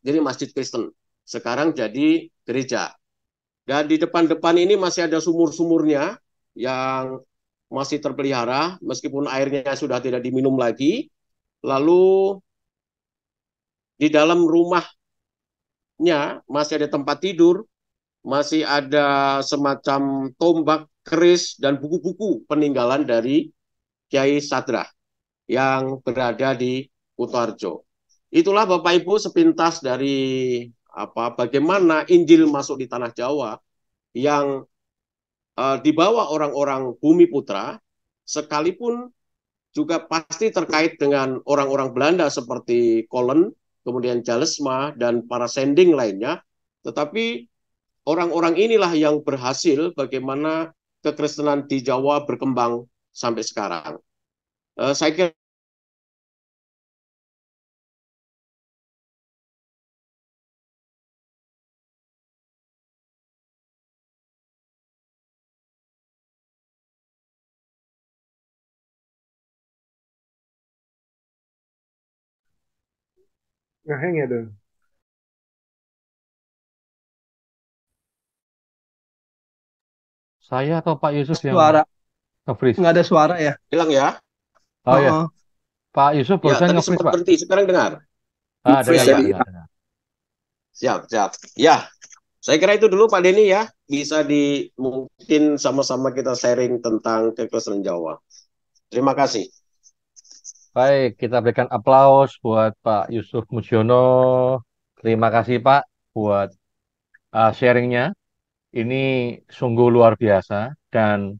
Jadi masjid Kristen. Sekarang jadi gereja. Dan di depan-depan ini masih ada sumur-sumurnya yang masih terpelihara, meskipun airnya sudah tidak diminum lagi. Lalu di dalam rumahnya masih ada tempat tidur, masih ada semacam tombak, keris, dan buku-buku peninggalan dari Kiai Sadrah yang berada di Kutoarjo. Itulah Bapak Ibu sepintas dari bagaimana Injil masuk di tanah Jawa yang dibawa orang-orang Bumi Putra, sekalipun juga pasti terkait dengan orang-orang Belanda seperti Kolen, kemudian Jalesma, dan para sending lainnya, tetapi orang-orang inilah yang berhasil bagaimana kekristenan di Jawa berkembang sampai sekarang. Saya kira Ngeheng ya, Don. Saya atau Pak Yusuf yang Suara, nge-freeze? nggak ada suara ya? bilang ya, Oh ya, Heeh. Pak Yusuf ya barusan tadi nge-freeze, sempat Pak. berhenti, sekarang dengar. Dengar, Freeze Ya, ya, dengar, dengar. siap, siap. Ya, saya kira itu dulu Pak Denny ya, bisa mungkin sama-sama kita sharing tentang kekristenan Jawa. Terima kasih. Baik, kita berikan aplaus buat Pak Yusuf Mujiono. Terima kasih, Pak, buat sharingnya. Ini sungguh luar biasa dan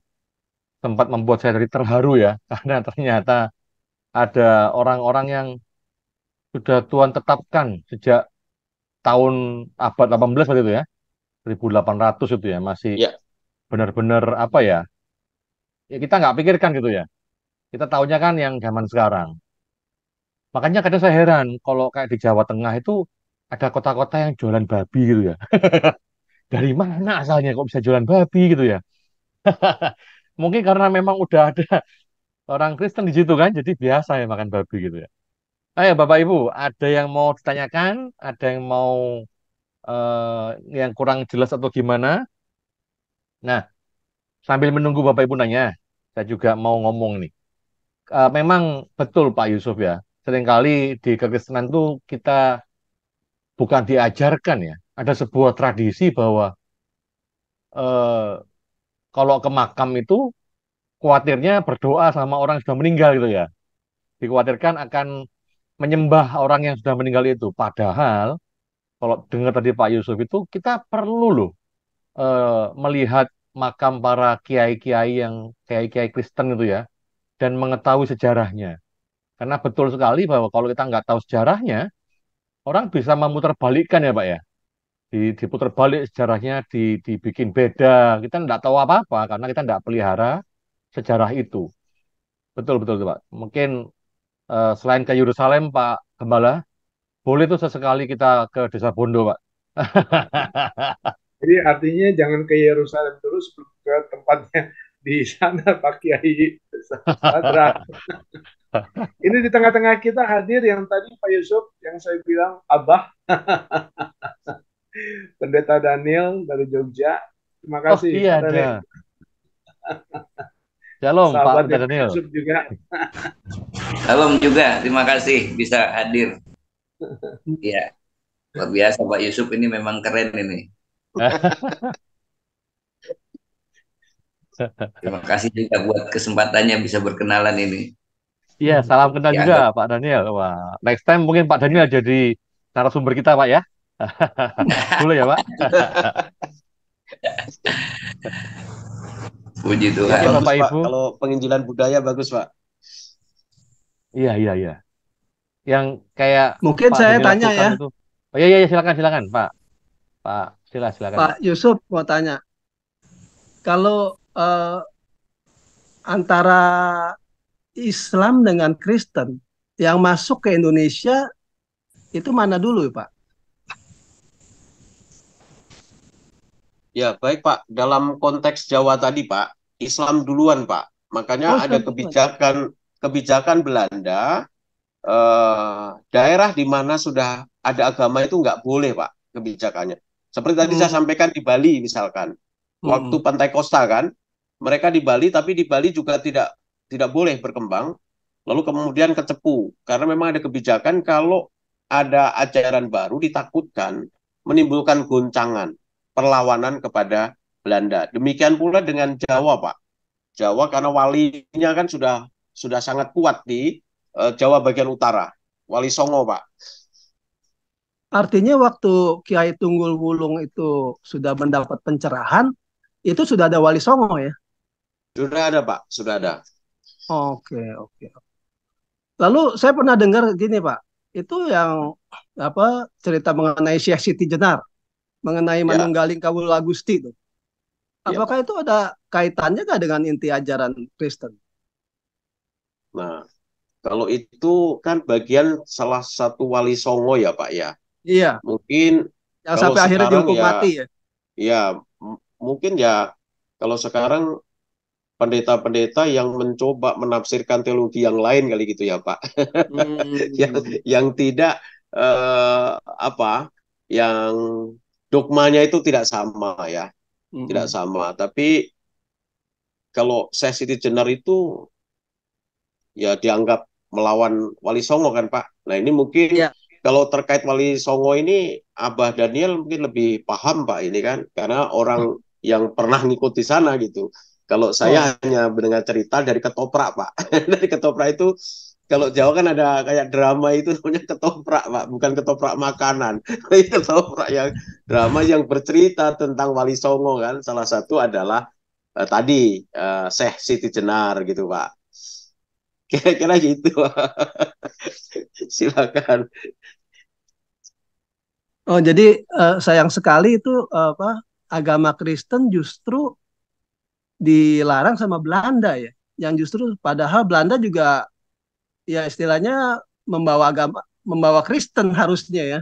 sempat membuat saya dari terharu ya, karena ternyata ada orang-orang yang sudah Tuhan tetapkan sejak tahun abad 18 waktu itu ya, 1800 itu ya, masih Ya, benar-benar apa ya, ya kita nggak pikirkan gitu ya. Kita taunya kan yang zaman sekarang. Makanya kadang saya heran kalau kayak di Jawa Tengah itu ada kota-kota yang jualan babi gitu ya. Dari mana asalnya kok bisa jualan babi gitu ya? Mungkin karena memang udah ada orang Kristen di situ kan, jadi biasa ya makan babi gitu ya. Ayo Bapak Ibu, ada yang mau ditanyakan, ada yang mau yang kurang jelas atau gimana? Nah, sambil menunggu Bapak Ibu nanya, saya juga mau ngomong nih. Memang betul Pak Yusuf ya, seringkali di kekristenan tuh kita bukan diajarkan ya. Ada sebuah tradisi bahwa eh, kalau ke makam itu khawatirnya berdoa sama orang yang sudah meninggal gitu ya. Dikhawatirkan akan menyembah orang yang sudah meninggal itu. Padahal kalau dengar tadi Pak Yusuf itu kita perlu loh melihat makam para kiai-kiai yang kiai-kiai Kristen itu ya dan mengetahui sejarahnya. Karena betul sekali bahwa kalau kita nggak tahu sejarahnya, orang bisa memutarbalikkan ya Pak ya. Diputar balik sejarahnya, dibikin beda. Kita nggak tahu apa-apa karena kita nggak pelihara sejarah itu. Betul, betul, Pak. Mungkin selain ke Yerusalem, Pak Gembala, boleh tuh sesekali kita ke Desa Bondo, Pak. jadi artinya jangan ke Yerusalem terus, ke tempatnya di sana Pak Kiai Sadra. Ini di tengah-tengah kita hadir yang tadi Pak Yusuf yang saya bilang Abah Pendeta Daniel dari Jogja. Terima Oh kasih iya Pak ada. Daniel. Shalom Pak Sahabatnya Pendeta Pak Daniel. Yusuf juga. Salam juga, terima kasih bisa hadir. Ya, luar biasa Pak Yusuf ini memang keren ini. Terima kasih juga buat kesempatannya bisa berkenalan ini. Iya, salam kenal juga Dianggap Pak Daniel. Wah, next time mungkin Pak Daniel jadi narasumber kita Pak ya. Boleh ya Pak? puji Ya Oke Tuhan. bagus Bapak Pak, Ibu. kalau penginjilan budaya bagus Pak. Iya iya iya. Yang kayak Mungkin Pak saya Daniel tanya lakukan ya, itu. Oh iya iya iya, silakan silakan Pak. Pak silakan Pak Pak. Yusuf mau tanya, kalau antara Islam dengan Kristen yang masuk ke Indonesia itu mana dulu, Pak? Ya baik Pak, dalam konteks Jawa tadi Pak, Islam duluan Pak. Oh, Makanya ada Islam duluan. kebijakan Belanda, daerah di mana sudah ada agama itu nggak boleh Pak kebijakannya. Seperti tadi saya Hmm, sampaikan di Bali misalkan, waktu hmm, Pantai Kosta kan, mereka di Bali tapi di Bali juga tidak boleh berkembang. Lalu kemudian ke Cepu, karena memang ada kebijakan kalau ada ajaran baru ditakutkan menimbulkan goncangan, perlawanan kepada Belanda. Demikian pula dengan Jawa, Pak. Jawa karena walinya kan sudah sangat kuat di Jawa bagian utara. Wali Songo, Pak. Artinya waktu Kiai Tunggul Wulung itu sudah mendapat pencerahan, itu sudah ada Wali Songo ya? Sudah ada, Pak. Sudah ada. Oke, oke. Lalu saya pernah dengar gini, Pak. Itu yang apa cerita mengenai Syekh Siti Jenar, mengenai Ya, Manunggaling Kawula Gusti itu. ya, Pak. Apakah itu ada kaitannya nggak dengan inti ajaran Kristen? Nah, kalau itu kan bagian salah satu Wali Songo ya, Pak ya. Iya, Mungkin yang kalau sampai akhirnya sekarang dihukum ya, mati ya. ya mungkin ya kalau sekarang pendeta-pendeta yang mencoba menafsirkan teologi yang lain kali gitu ya Pak, yang Hmm. yang tidak apa, yang dogmanya itu tidak sama ya, tidak Hmm. sama. Tapi kalau Syekh Siti Jenar itu ya dianggap melawan Wali Songo kan Pak. Nah ini mungkin Ya. kalau terkait Wali Songo ini Abah Daniel mungkin lebih paham Pak ini kan, karena orang yang pernah ngikut di sana gitu. Kalau Oh, saya hanya mendengar cerita dari ketoprak Pak. Dari ketoprak itu kalau Jawa kan ada kayak drama itu namanya ketoprak Pak, bukan ketoprak makanan. Ini ketoprak yang drama yang bercerita tentang Wali Songo kan. Salah satu adalah tadi Syekh Siti Jenar gitu Pak. Kira-kira gitu. Silakan. oh jadi sayang sekali itu apa agama Kristen justru dilarang sama Belanda ya. Yang justru padahal Belanda juga ya istilahnya membawa Kristen harusnya ya.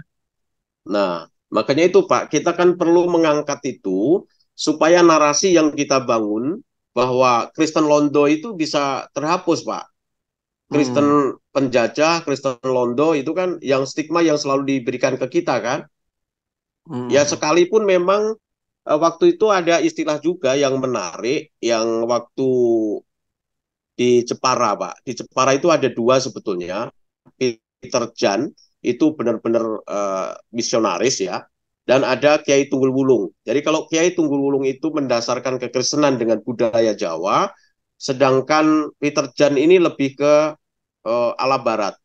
Nah, makanya itu Pak, kita kan perlu mengangkat itu supaya narasi yang kita bangun bahwa Kristen Londo itu bisa terhapus Pak. Hmm. Kristen penjajah, Kristen Londo itu kan yang stigma yang selalu diberikan ke kita kan. Ya Hmm. sekalipun memang waktu itu ada istilah juga yang menarik, yang waktu di Jepara, Pak. Di Jepara itu ada dua sebetulnya. Peter Jan itu benar-benar misionaris ya. Dan ada Kiai Tunggul Wulung. Jadi kalau Kiai Tunggul Wulung itu mendasarkan kekristenan dengan budaya Jawa, sedangkan Peter Jan ini lebih ke ala Barat.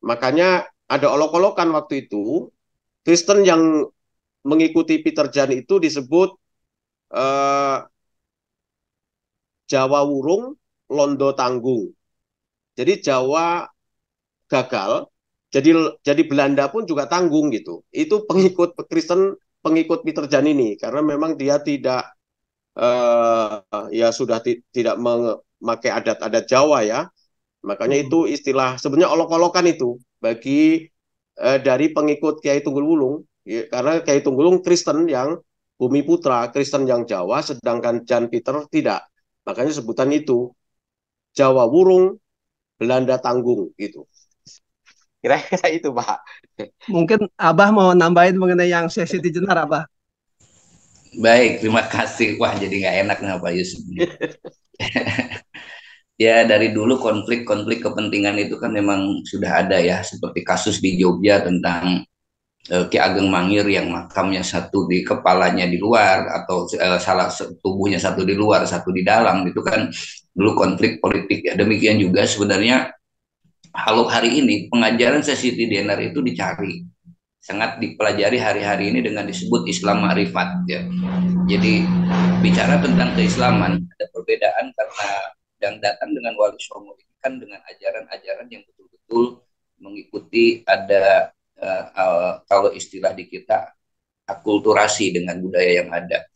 Makanya ada olok-olokan waktu itu, Kristen yang mengikuti Peter Jan itu disebut eh, Jawa Wurung, Londo Tanggung. Jadi Jawa gagal, jadi Belanda pun juga tanggung gitu. Itu pengikut Kristen, pengikut Peter Jan ini karena memang dia tidak ya sudah tidak memakai adat-adat Jawa ya. Makanya Hmm. itu istilah sebenarnya olok-olokan itu bagi dari pengikut Kiai Tunggul Wulung ya, karena Kiai Tunggul Wulung Kristen yang Bumi Putra, Kristen yang Jawa, sedangkan Jan Peter tidak. Makanya sebutan itu Jawa Wurung, Belanda Tanggung gitu. Kira-kira itu, Pak. Mungkin Abah mau nambahin mengenai yang sesi di Jenar, Abah. Baik, terima kasih. Wah, jadi nggak enak nih Pak Yusuf. Ya, dari dulu konflik-konflik kepentingan itu kan memang sudah ada ya, seperti kasus di Jogja tentang Ki Ageng Mangir yang makamnya satu di kepalanya di luar atau salah tubuhnya satu di luar, satu di dalam. Itu kan dulu konflik politik ya. Demikian juga sebenarnya kalau hari ini pengajaran sesi Dienar itu dicari, sangat dipelajari hari-hari ini dengan disebut Islam Ma'rifat ya. Jadi bicara tentang keislaman ada perbedaan karena yang datang dengan Wali Songo ini kan dengan ajaran-ajaran yang betul-betul mengikuti ada kalau istilah di kita akulturasi dengan budaya yang ada.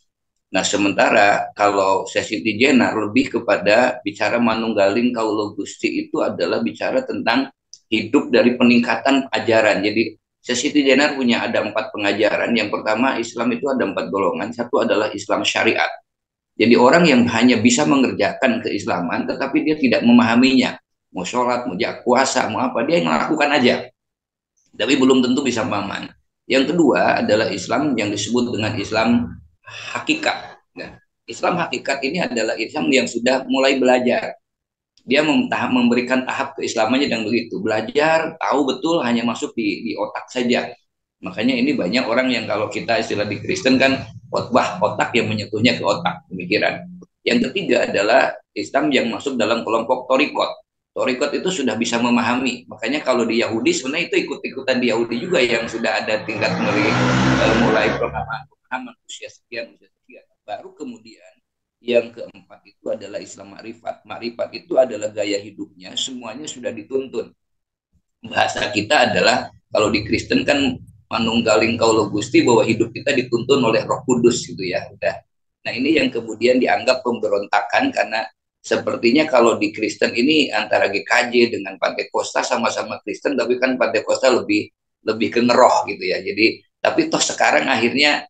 Nah, sementara kalau sesi Jenar lebih kepada bicara manunggaling kaulo Gusti itu adalah bicara tentang hidup dari peningkatan ajaran. Jadi sesi Jenar punya ada 4 pengajaran. Yang pertama, Islam itu ada 4 golongan. Satu adalah Islam syariat. Jadi orang yang hanya bisa mengerjakan keislaman, tetapi dia tidak memahaminya. Mau sholat, mau puasa, mau apa, dia yang melakukan aja. Tapi belum tentu bisa paham. Yang kedua adalah Islam yang disebut dengan Islam hakikat. Nah, Islam hakikat ini adalah Islam yang sudah mulai belajar. Dia memberikan tahap keislamannya dan begitu. Belajar, tahu betul, hanya masuk di otak saja. Makanya ini banyak orang yang kalau kita istilah di Kristen kan khotbah otak yang menyentuhnya ke otak, pemikiran. Yang ketiga adalah Islam yang masuk dalam kelompok torikot. Torikot itu sudah bisa memahami. Makanya kalau di Yahudi sebenarnya itu ikut-ikutan di Yahudi juga yang sudah ada tingkat mulai pemahaman usia sekian. Baru kemudian yang keempat itu adalah Islam Ma'rifat. Ma'rifat itu adalah gaya hidupnya, semuanya sudah dituntun. Bahasa kita adalah kalau di Kristen kan manunggaling kaulo Gusti, bahwa hidup kita dituntun oleh Roh Kudus gitu ya. Udah. Nah, ini yang kemudian dianggap pemberontakan karena sepertinya kalau di Kristen ini antara GKJ dengan Pantekosta sama-sama Kristen, tapi kan Pantekosta lebih ke ngeroh gitu ya. Jadi tapi toh sekarang akhirnya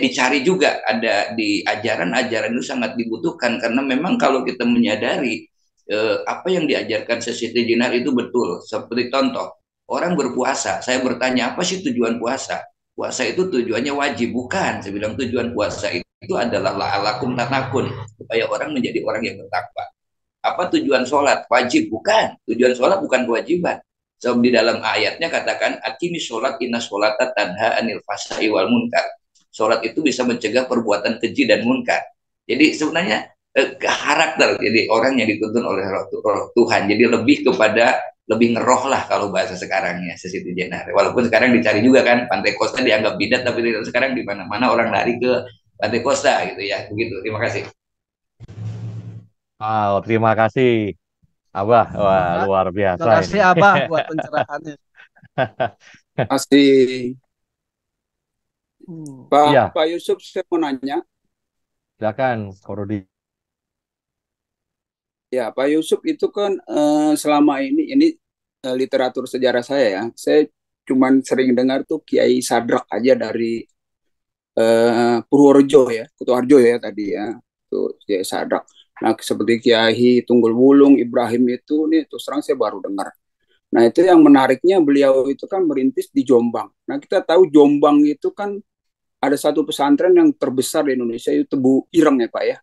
dicari juga ada di ajaran-ajaran itu sangat dibutuhkan karena memang kalau kita menyadari apa yang diajarkan sesi Jenar itu betul. Seperti contoh, orang berpuasa, saya bertanya apa sih tujuan puasa? Puasa itu tujuannya wajib, bukan. Saya bilang tujuan puasa itu adalah la'alakum tatakun, supaya orang menjadi orang yang bertakwa. Apa tujuan sholat? Wajib, bukan. Tujuan sholat bukan kewajiban. So, di dalam ayatnya katakan aqimi sholat inna sholata tanha anil fahsya'i wal munkar. Sholat itu bisa mencegah perbuatan keji dan munkar. Jadi sebenarnya karakter jadi orang yang dituntun oleh roh Tuhan. Jadi lebih ngeroh lah kalau bahasa sekarangnya sesi Jenar. Walaupun sekarang dicari juga kan Pantekosta dianggap bidat, tapi sekarang di mana-mana orang lari ke Pantekosta gitu ya. Begitu. Terima kasih. Wow, terima kasih Abah. Wah, luar biasa. Terima kasih Abah buat pencerahannya. Terima kasih. Iya. Pak Yusuf, saya mau nanya. Silakan, Korudi. Ya, Pak Yusuf itu kan selama ini literatur sejarah saya ya. Saya cuman sering dengar tuh Kiai Sadrak aja dari Purworejo ya, Kutoarjo ya tadi ya. Tuh Kiai Sadrak. Nah, seperti Kiai Tunggul Wulung, Ibrahim itu nih terus terang saya baru dengar. Nah, itu yang menariknya beliau itu kan merintis di Jombang. Nah, kita tahu Jombang itu kan ada satu pesantren yang terbesar di Indonesia, itu Tebu Ireng ya Pak ya,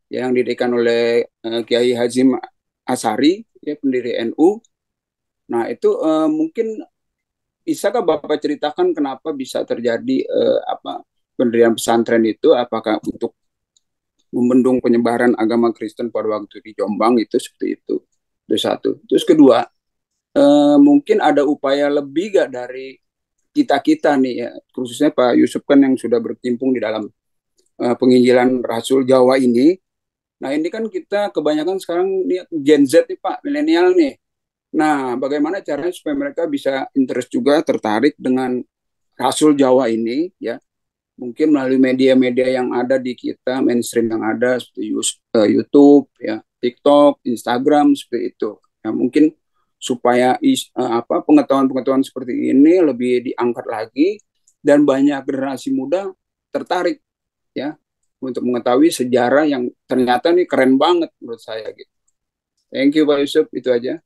yang didirikan oleh Kiai Hazim Asari, ya, pendiri NU. Nah itu mungkin bisakah Bapak ceritakan kenapa bisa terjadi pendirian pesantren itu? Apakah untuk membendung penyebaran agama Kristen pada waktu di Jombang itu seperti itu? Itu satu. Terus kedua, mungkin ada upaya lebih gak dari kita nih ya, khususnya Pak Yusuf kan yang sudah berkecimpung di dalam penginjilan Rasul Jawa ini. Nah ini kan kita kebanyakan sekarang nih Gen Z nih Pak, milenial nih. Nah bagaimana caranya supaya mereka bisa interest juga, tertarik dengan Rasul Jawa ini ya. Mungkin melalui media-media yang ada di kita, mainstream yang ada seperti YouTube, ya, TikTok, Instagram seperti itu. Ya mungkin supaya pengetahuan-pengetahuan seperti ini lebih diangkat lagi dan banyak generasi muda tertarik ya untuk mengetahui sejarah yang ternyata nih keren banget menurut saya gitu. Thank you Pak Yusuf, itu aja.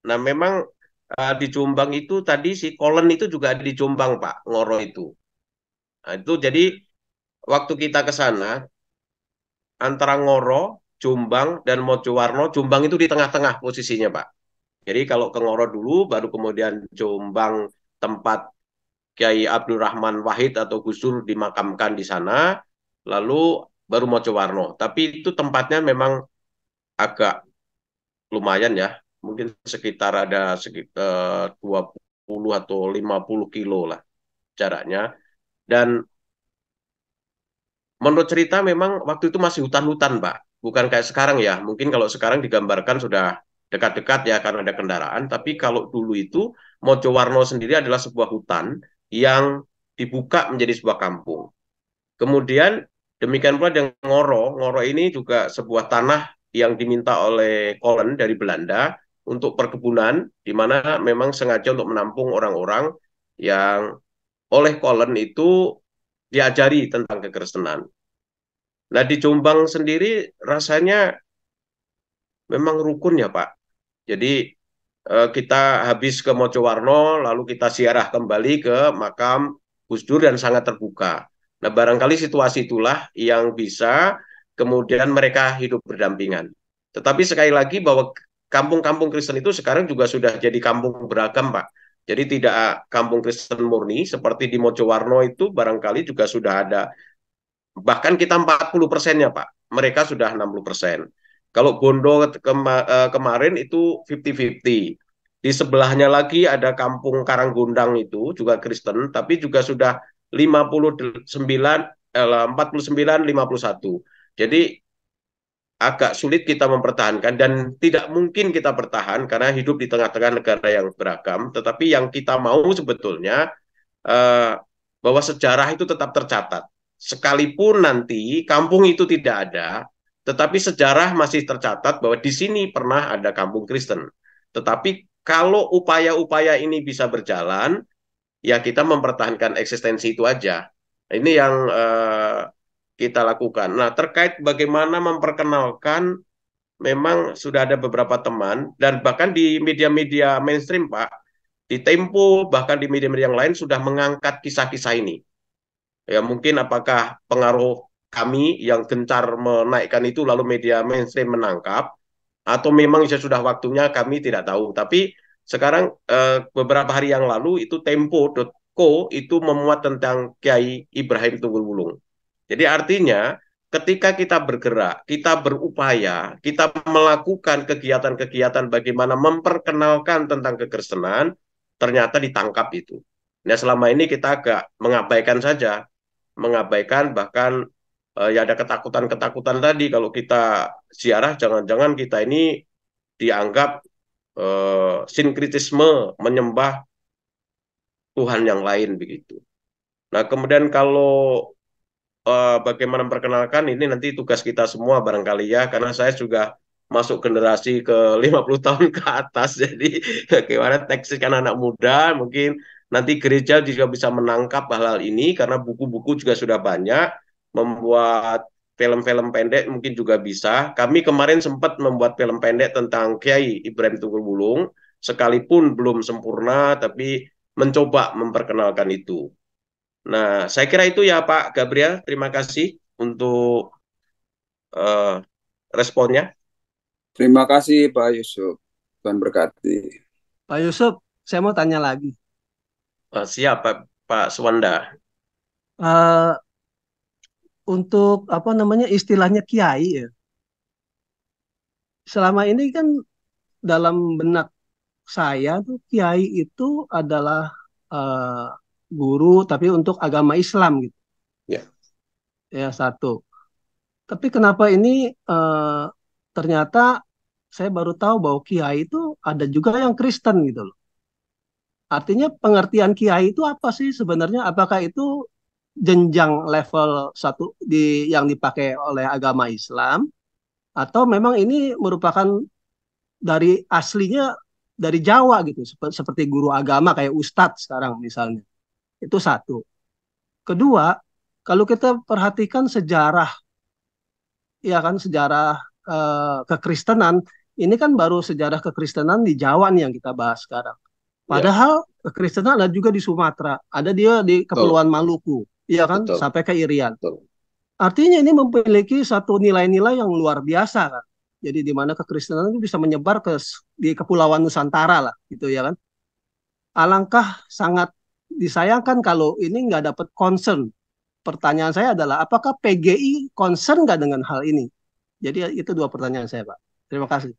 Nah, memang di Jombang itu tadi si Kolen itu juga ada di Jombang, Pak, Ngoro itu. Nah, itu jadi waktu kita ke sana antara Ngoro, Jombang dan Mojowarno, Jombang itu di tengah-tengah posisinya, Pak. Jadi kalau ke Ngoro dulu, baru kemudian Jombang tempat Kiai Abdurrahman Wahid atau Gus Dur dimakamkan di sana, lalu baru Mojowarno. Tapi itu tempatnya memang agak lumayan ya, mungkin sekitar ada sekitar 20 atau 50 kilo lah jaraknya. Dan menurut cerita memang waktu itu masih hutan-hutan, Pak. Bukan kayak sekarang ya. Mungkin kalau sekarang digambarkan sudah dekat-dekat ya karena ada kendaraan. Tapi kalau dulu itu Mojowarno sendiri adalah sebuah hutan yang dibuka menjadi sebuah kampung. Kemudian demikian pula dengan Ngoro. Ngoro ini juga sebuah tanah yang diminta oleh Kolen dari Belanda untuk perkebunan, di mana memang sengaja untuk menampung orang-orang yang oleh Kolen itu diajari tentang kekristenan. Nah, di Jombang sendiri rasanya memang rukun ya, Pak. Jadi kita habis ke Mojowarno, lalu kita ziarah kembali ke makam Gus Dur dan sangat terbuka. Nah, barangkali situasi itulah yang bisa kemudian mereka hidup berdampingan. Tetapi sekali lagi bahwa kampung-kampung Kristen itu sekarang juga sudah jadi kampung beragam, Pak. Jadi tidak kampung Kristen murni, seperti di Mojowarno itu barangkali juga sudah ada. Bahkan kita 40%-nya, Pak. Mereka sudah 60%. Kalau Bondo kemarin itu 50-50. Di sebelahnya lagi ada kampung Karanggondang itu juga Kristen, tapi juga sudah 59, 49, 51. Jadi agak sulit kita mempertahankan dan tidak mungkin kita bertahan karena hidup di tengah-tengah negara yang beragam. Tetapi yang kita mau sebetulnya eh, bahwa sejarah itu tetap tercatat. Sekalipun nanti kampung itu tidak ada, tetapi sejarah masih tercatat bahwa di sini pernah ada kampung Kristen. Tetapi kalau upaya-upaya ini bisa berjalan, ya kita mempertahankan eksistensi itu aja. Ini yang kita lakukan. Nah, terkait bagaimana memperkenalkan, memang sudah ada beberapa teman, dan bahkan di media-media mainstream, Pak, di Tempo, bahkan di media-media yang lain sudah mengangkat kisah-kisah ini. Ya mungkin apakah pengaruh kami yang gencar menaikkan itu lalu media mainstream menangkap, atau memang sudah waktunya kami tidak tahu. Tapi sekarang beberapa hari yang lalu itu Tempo.co itu memuat tentang Kiai Ibrahim Tunggul Wulung. Jadi artinya ketika kita bergerak, kita berupaya, kita melakukan kegiatan-kegiatan bagaimana memperkenalkan tentang kekristenan, ternyata ditangkap itu. Nah, selama ini kita agak mengabaikan saja, mengabaikan bahkan ya ada ketakutan-ketakutan tadi kalau kita ziarah jangan-jangan kita ini dianggap sinkritisme, menyembah Tuhan yang lain begitu. Nah, kemudian kalau bagaimana memperkenalkan ini nanti tugas kita semua barangkali ya, karena saya juga masuk generasi ke 50 tahun ke atas, jadi bagaimana tekskan anak muda, mungkin nanti gereja juga bisa menangkap hal-hal ini, karena buku-buku juga sudah banyak, membuat film-film pendek mungkin juga bisa. Kami kemarin sempat membuat film pendek tentang Kiai Ibrahim Tunggul Wulung, sekalipun belum sempurna, tapi mencoba memperkenalkan itu. Nah, saya kira itu ya Pak Gabriel. Terima kasih untuk uh, responnya. Terima kasih Pak Yusuf. Tuhan berkati. Pak Yusuf, saya mau tanya lagi. Siap Pak Suwanda. Uh, untuk apa namanya istilahnya kiai ya. Selama ini kan dalam benak saya tuh kiai itu adalah uh, guru tapi untuk agama Islam gitu. Ya. Ya satu. Tapi kenapa ini ternyata saya baru tahu bahwa kiai itu ada juga yang Kristen gitu loh. Artinya pengertian kiai itu apa sih sebenarnya? Apakah itu jenjang level satu yang dipakai oleh agama Islam atau memang ini merupakan dari aslinya dari Jawa gitu seperti guru agama kayak ustadz sekarang misalnya. Itu satu. Kedua, kalau kita perhatikan sejarah, ya kan, sejarah kekristenan, ini kan baru sejarah kekristenan di Jawa nih yang kita bahas sekarang. Ya, Padahal kekristenan ada juga di Sumatera, ada dia di betul, Kepulauan Maluku, ya kan, betul, sampai ke Irian. betul. Artinya ini memiliki satu nilai-nilai yang luar biasa kan. Jadi di mana kekristenan itu bisa menyebar di Kepulauan Nusantara lah, gitu ya kan. Alangkah sangat disayangkan kalau ini nggak dapat concern. Pertanyaan saya adalah, apakah PGI concern nggak dengan hal ini? Jadi itu dua pertanyaan saya, Pak. Terima kasih.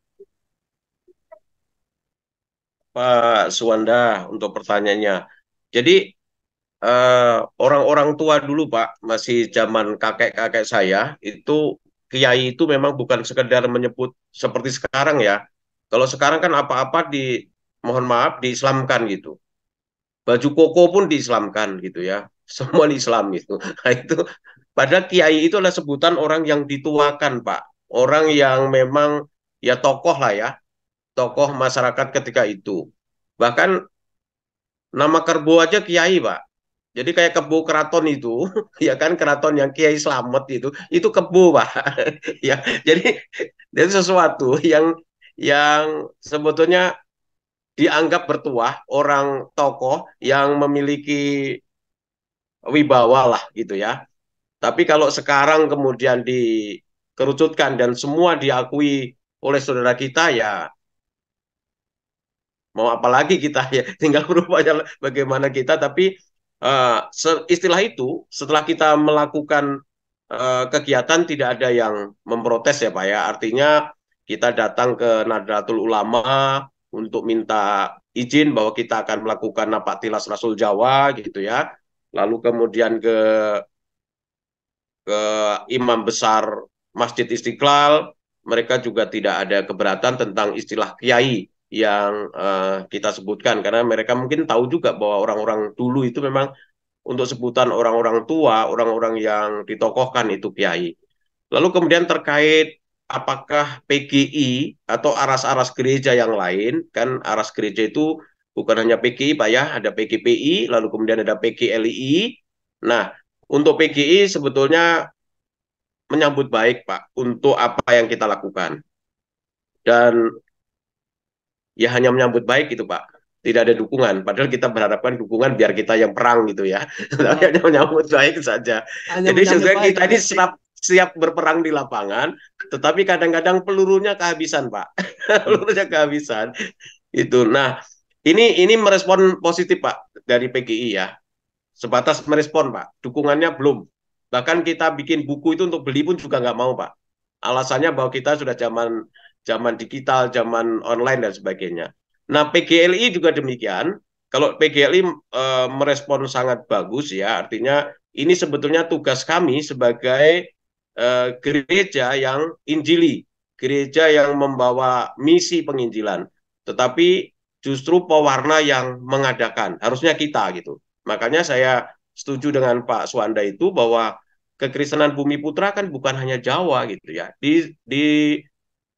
Pak Suwanda untuk pertanyaannya. Jadi orang-orang tua dulu Pak, masih zaman kakek-kakek saya, itu kiai itu memang bukan sekedar menyebut seperti sekarang ya. Kalau sekarang kan apa-apa mohon maaf, diislamkan gitu. Baju koko pun diislamkan gitu ya. Semua Islam itu. Nah, itu padahal kiai itu adalah sebutan orang yang dituakan Pak. Orang yang memang ya tokoh lah ya, tokoh masyarakat ketika itu. Bahkan nama kerbo aja kiai, Pak. Jadi kayak kebo keraton itu, ya kan keraton yang Kiai Slamet itu kebo, Pak. Ya, jadi itu sesuatu yang sebetulnya dianggap bertuah, orang tokoh yang memiliki wibawa lah gitu ya. Tapi kalau sekarang kemudian dikerucutkan dan semua diakui oleh saudara kita ya mau apa lagi kita ya tinggal berupaya bagaimana kita tapi istilah itu setelah kita melakukan kegiatan tidak ada yang memprotes ya Pak ya artinya kita datang ke Nahdlatul Ulama untuk minta izin bahwa kita akan melakukan napak tilas Rasul Jawa gitu ya lalu kemudian ke imam besar Masjid Istiqlal, mereka juga tidak ada keberatan tentang istilah kiai yang kita sebutkan karena mereka mungkin tahu juga bahwa orang-orang dulu itu memang untuk sebutan orang-orang tua, orang-orang yang ditokohkan itu kiai. Lalu kemudian terkait apakah PGI atau aras-aras gereja yang lain, kan aras gereja itu bukan hanya PGI Pak ya, ada PGPI, lalu kemudian ada PGLI. Nah, untuk PGI sebetulnya menyambut baik Pak untuk apa yang kita lakukan dan ya hanya menyambut baik itu Pak tidak ada dukungan padahal kita berharapkan dukungan biar kita yang perang gitu ya tapi hanya menyambut baik saja Hanya jadi menyambut sebenarnya baik, kita ini siap berperang di lapangan tetapi kadang-kadang pelurunya kehabisan Pak pelurunya kehabisan itu nah ini merespon positif Pak dari PGI ya sebatas merespon Pak dukungannya belum bahkan kita bikin buku itu untuk beli pun juga nggak mau Pak alasannya bahwa kita sudah zaman digital zaman online dan sebagainya nah PGLI juga demikian kalau PGLI merespon sangat bagus ya artinya ini sebetulnya tugas kami sebagai gereja yang injili gereja yang membawa misi penginjilan tetapi justru pewarna yang mengadakan harusnya kita gitu makanya saya setuju dengan Pak Suwanda itu bahwa kekristenan Bumi Putra kan bukan hanya Jawa gitu ya. Di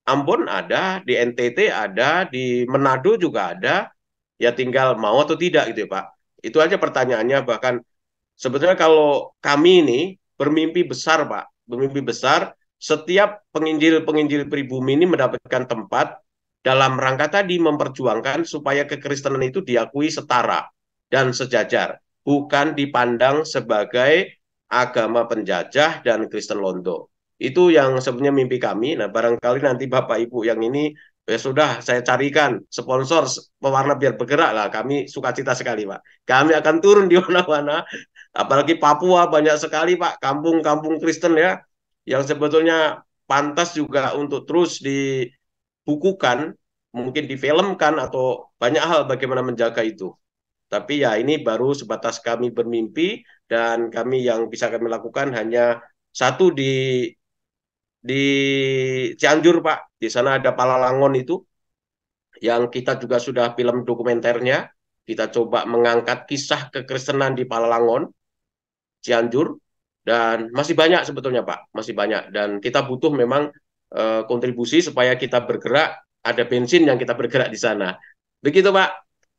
Ambon ada, di NTT ada, di Manado juga ada. Ya tinggal mau atau tidak gitu ya Pak. Itu aja pertanyaannya. Bahkan sebetulnya kalau kami ini bermimpi besar Pak, bermimpi besar. Setiap penginjil-penginjil pribumi ini mendapatkan tempat dalam rangka tadi memperjuangkan supaya kekristenan itu diakui setara dan sejajar, bukan dipandang sebagai agama penjajah dan Kristen Londo. Itu yang sebenarnya mimpi kami. Nah, barangkali nanti Bapak Ibu yang ini ya sudah saya carikan sponsor pewarna biar bergerak lah. Kami sukacita sekali, Pak. Kami akan turun di mana-mana. Apalagi Papua banyak sekali, Pak, kampung-kampung Kristen ya yang sebetulnya pantas juga untuk terus dibukukan, mungkin difilmkan atau banyak hal bagaimana menjaga itu. Tapi ya ini baru sebatas kami bermimpi dan kami yang bisa kami lakukan hanya satu di Cianjur Pak. Di sana ada Palalangon itu yang kita juga sudah film dokumenternya. Kita coba mengangkat kisah kekristenan di Palalangon, Cianjur dan masih banyak sebetulnya Pak, masih banyak dan kita butuh memang kontribusi supaya kita bergerak ada bensin yang kita bergerak di sana. Begitu Pak,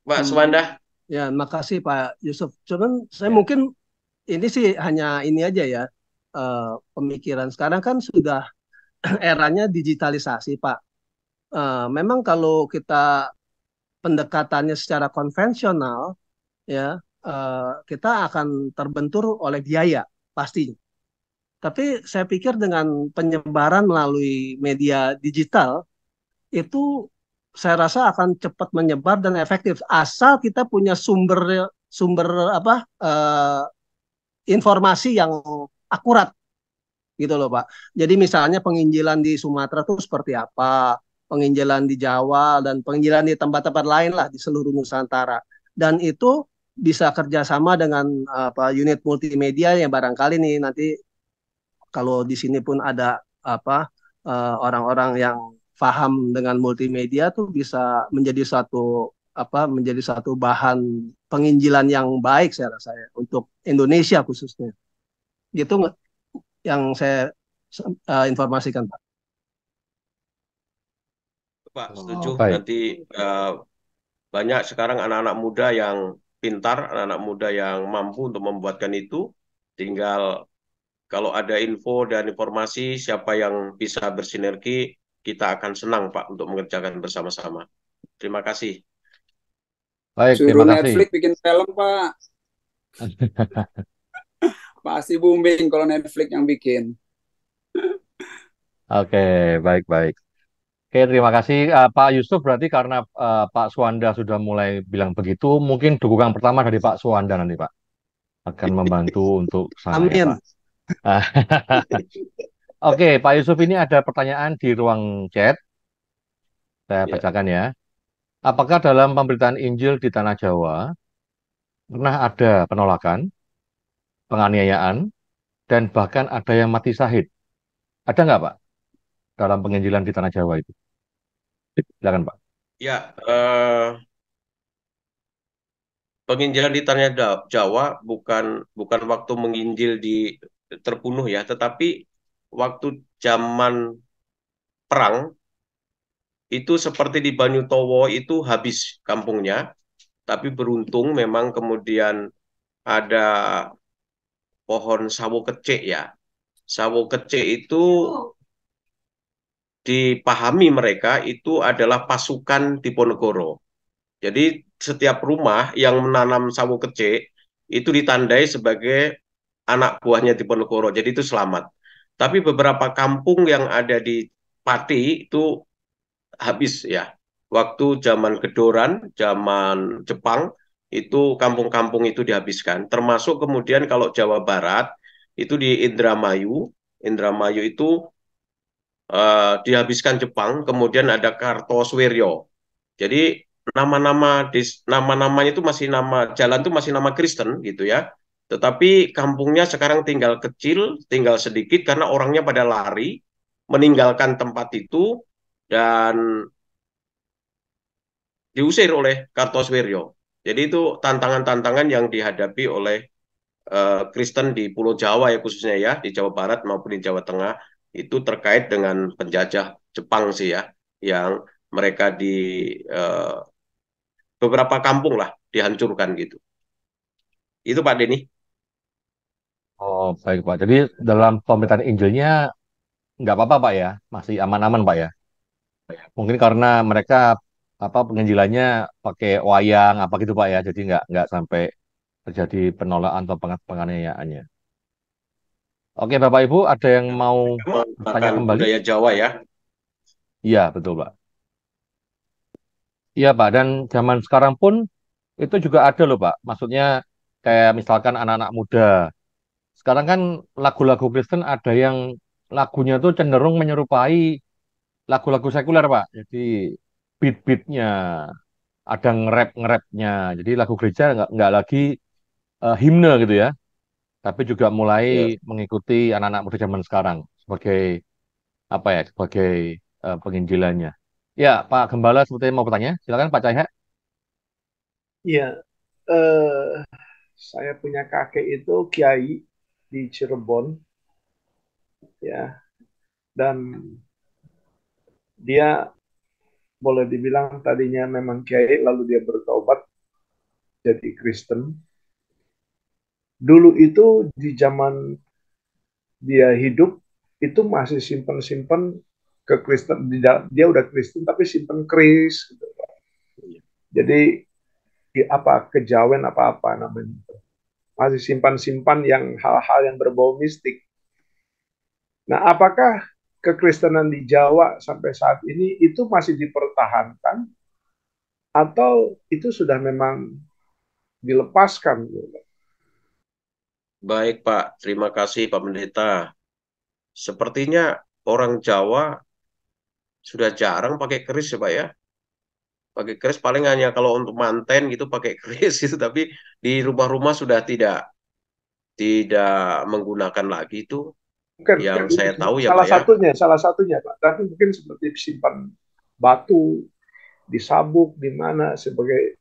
Pak Hmm. Suwanda. Ya, makasih Pak Yusuf. Cuman saya Ya. mungkin ini sih hanya ini aja ya, pemikiran. Sekarang kan sudah eranya digitalisasi, Pak. Memang kalau kita pendekatannya secara konvensional, ya, kita akan terbentur oleh biaya pastinya. Tapi saya pikir dengan penyebaran melalui media digital itu saya rasa akan cepat menyebar dan efektif asal kita punya sumber sumber apa informasi yang akurat gitu loh Pak. Jadi misalnya penginjilan di Sumatera itu seperti apa, penginjilan di Jawa dan penginjilan di tempat-tempat lain lah di seluruh Nusantara. Dan itu bisa kerjasama dengan apa unit multimedia yang barangkali nih nanti kalau di sini pun ada apa orang-orang yang paham dengan multimedia tuh bisa menjadi satu apa menjadi satu bahan penginjilan yang baik saya rasa ya untuk Indonesia khususnya. Gitu nggak yang saya informasikan Pak. Pak, setuju. Oh, baik. Nanti banyak sekarang anak-anak muda yang pintar, anak-anak muda yang mampu untuk membuatkan itu. Tinggal kalau ada info dan informasi siapa yang bisa bersinergi, kita akan senang Pak untuk mengerjakan bersama-sama. Terima kasih. Baik, Suruh terima kasih. Netflix bikin film, Pak. Pasti booming kalau Netflix yang bikin. Oke, baik-baik. Oke, terima kasih Pak Yusuf. Berarti karena Pak Suwanda sudah mulai bilang begitu, mungkin dukungan pertama dari Pak Suwanda nanti Pak akan membantu untuk sana ya Pak. Amin. Oke, Pak Yusuf ini ada pertanyaan di ruang chat. Saya Ya. bacakan ya. Apakah dalam pemberitaan Injil di Tanah Jawa pernah ada penolakan, penganiayaan, dan bahkan ada yang mati syahid? Ada nggak Pak dalam penginjilan di Tanah Jawa itu? Silakan Pak. Ya, penginjilan di tanah Jawa bukan bukan waktu menginjil di terbunuh ya, tetapi waktu zaman perang itu seperti di Banyutowo itu habis kampungnya, tapi beruntung memang kemudian ada pohon sawo kecek ya. Sawo kecek itu dipahami mereka itu adalah pasukan Diponegoro. Jadi setiap rumah yang menanam sawo kecek itu ditandai sebagai anak buahnya Diponegoro. Jadi itu selamat. Tapi beberapa kampung yang ada di Pati itu habis ya. Waktu zaman Gedoran, zaman Jepang, itu kampung-kampung itu dihabiskan. Termasuk kemudian kalau Jawa Barat, itu di Indramayu. Indramayu itu dihabiskan Jepang, kemudian ada Kartosoewirjo. Jadi nama-namanya itu masih nama jalan itu masih nama Kristen gitu ya. Tetapi kampungnya sekarang tinggal kecil, tinggal sedikit karena orangnya pada lari meninggalkan tempat itu dan diusir oleh Kartosoewirjo. Jadi itu tantangan-tantangan yang dihadapi oleh Kristen di Pulau Jawa ya khususnya ya, di Jawa Barat maupun di Jawa Tengah itu terkait dengan penjajah Jepang sih ya, yang mereka di uh, beberapa kampung lah dihancurkan gitu. Itu Pak Denny. Oh, baik Pak. Jadi dalam pemberitaan Injilnya nggak apa-apa Pak ya, masih aman-aman Pak ya. Mungkin karena mereka apa penginjilannya pakai wayang apa gitu Pak ya, jadi nggak sampai terjadi penolakan atau penganiayaannya. Oke Bapak Ibu, ada yang mau bertanya Menggunakan kembali? budaya Jawa ya. Iya betul Pak. Iya Pak. Dan zaman sekarang pun itu juga ada loh Pak. Maksudnya kayak misalkan anak-anak muda. Sekarang kan lagu-lagu Kristen ada yang lagunya tuh cenderung menyerupai lagu-lagu sekuler Pak. Jadi beat-beatnya ada nge-rap-nge-rapnya. Jadi lagu gereja nggak lagi himne gitu ya, tapi juga mulai Ya. mengikuti anak-anak muda zaman sekarang sebagai apa ya, sebagai penginjilannya. Ya, Pak Gembala sepertinya mau bertanya. Silakan Pak Cahya. Iya, eh, saya punya kakek itu kiai di Cirebon, ya, dan dia boleh dibilang tadinya memang kiai, lalu dia bertobat jadi Kristen. Dulu itu di zaman dia hidup itu masih simpen-simpen ke Kristen, dia udah Kristen tapi simpen keris gitu. Jadi apa kejawen apa namanya, masih simpan-simpan yang hal-hal yang berbau mistik. Nah, apakah kekristenan di Jawa sampai saat ini itu masih dipertahankan atau itu sudah memang dilepaskan? Baik Pak, terima kasih Pak Pendeta. Sepertinya orang Jawa sudah jarang pakai keris ya Pak ya. Pakai keris paling hanya kalau untuk manten gitu pakai keris gitu, tapi di rumah-rumah sudah tidak menggunakan lagi itu. Bukan, Yang saya tahu ya Pak salah ya. satunya Pak. Tapi mungkin seperti simpan batu di sabuk di mana sebagai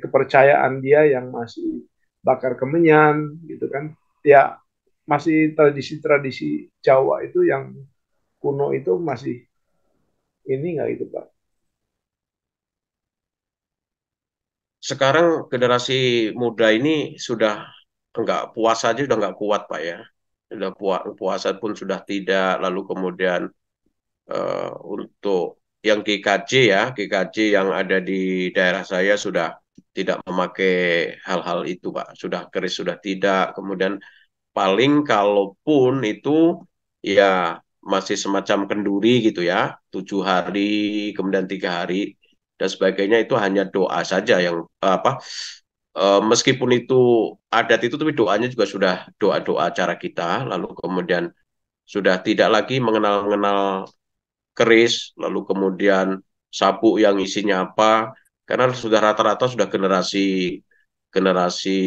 kepercayaan dia yang masih bakar kemenyan gitu kan. Ya, masih tradisi-tradisi Jawa itu yang kuno itu masih ini nggak itu Pak? Sekarang generasi muda ini sudah enggak, puasa aja udah nggak kuat Pak ya. Sudah puasa pun sudah tidak, lalu kemudian untuk yang GKJ ya, GKJ yang ada di daerah saya sudah tidak memakai hal-hal itu Pak. Sudah keris sudah tidak, kemudian paling kalaupun itu ya masih semacam kenduri gitu ya, 7 hari, kemudian 3 hari dan sebagainya, itu hanya doa saja yang apa, meskipun itu adat itu, tapi doanya juga sudah doa-doa cara kita, lalu kemudian sudah tidak lagi mengenal-mengenal keris, lalu kemudian sabuk yang isinya apa, karena sudah rata-rata sudah generasi generasi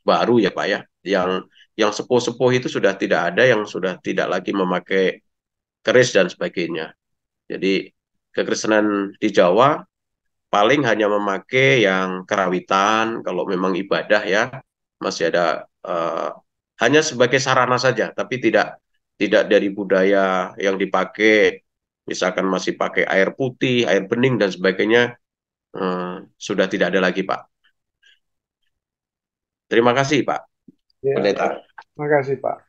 baru ya Pak ya, yang sepuh-sepuh itu sudah tidak ada, yang sudah tidak lagi memakai keris dan sebagainya. Jadi kekristenan di Jawa paling hanya memakai yang kerawitan kalau memang ibadah ya, masih ada hanya sebagai sarana saja, tapi tidak dari budaya yang dipakai, misalkan masih pakai air putih, air bening dan sebagainya, sudah tidak ada lagi Pak. Terima kasih Pak Ya, Pendeta. terima kasih Pak.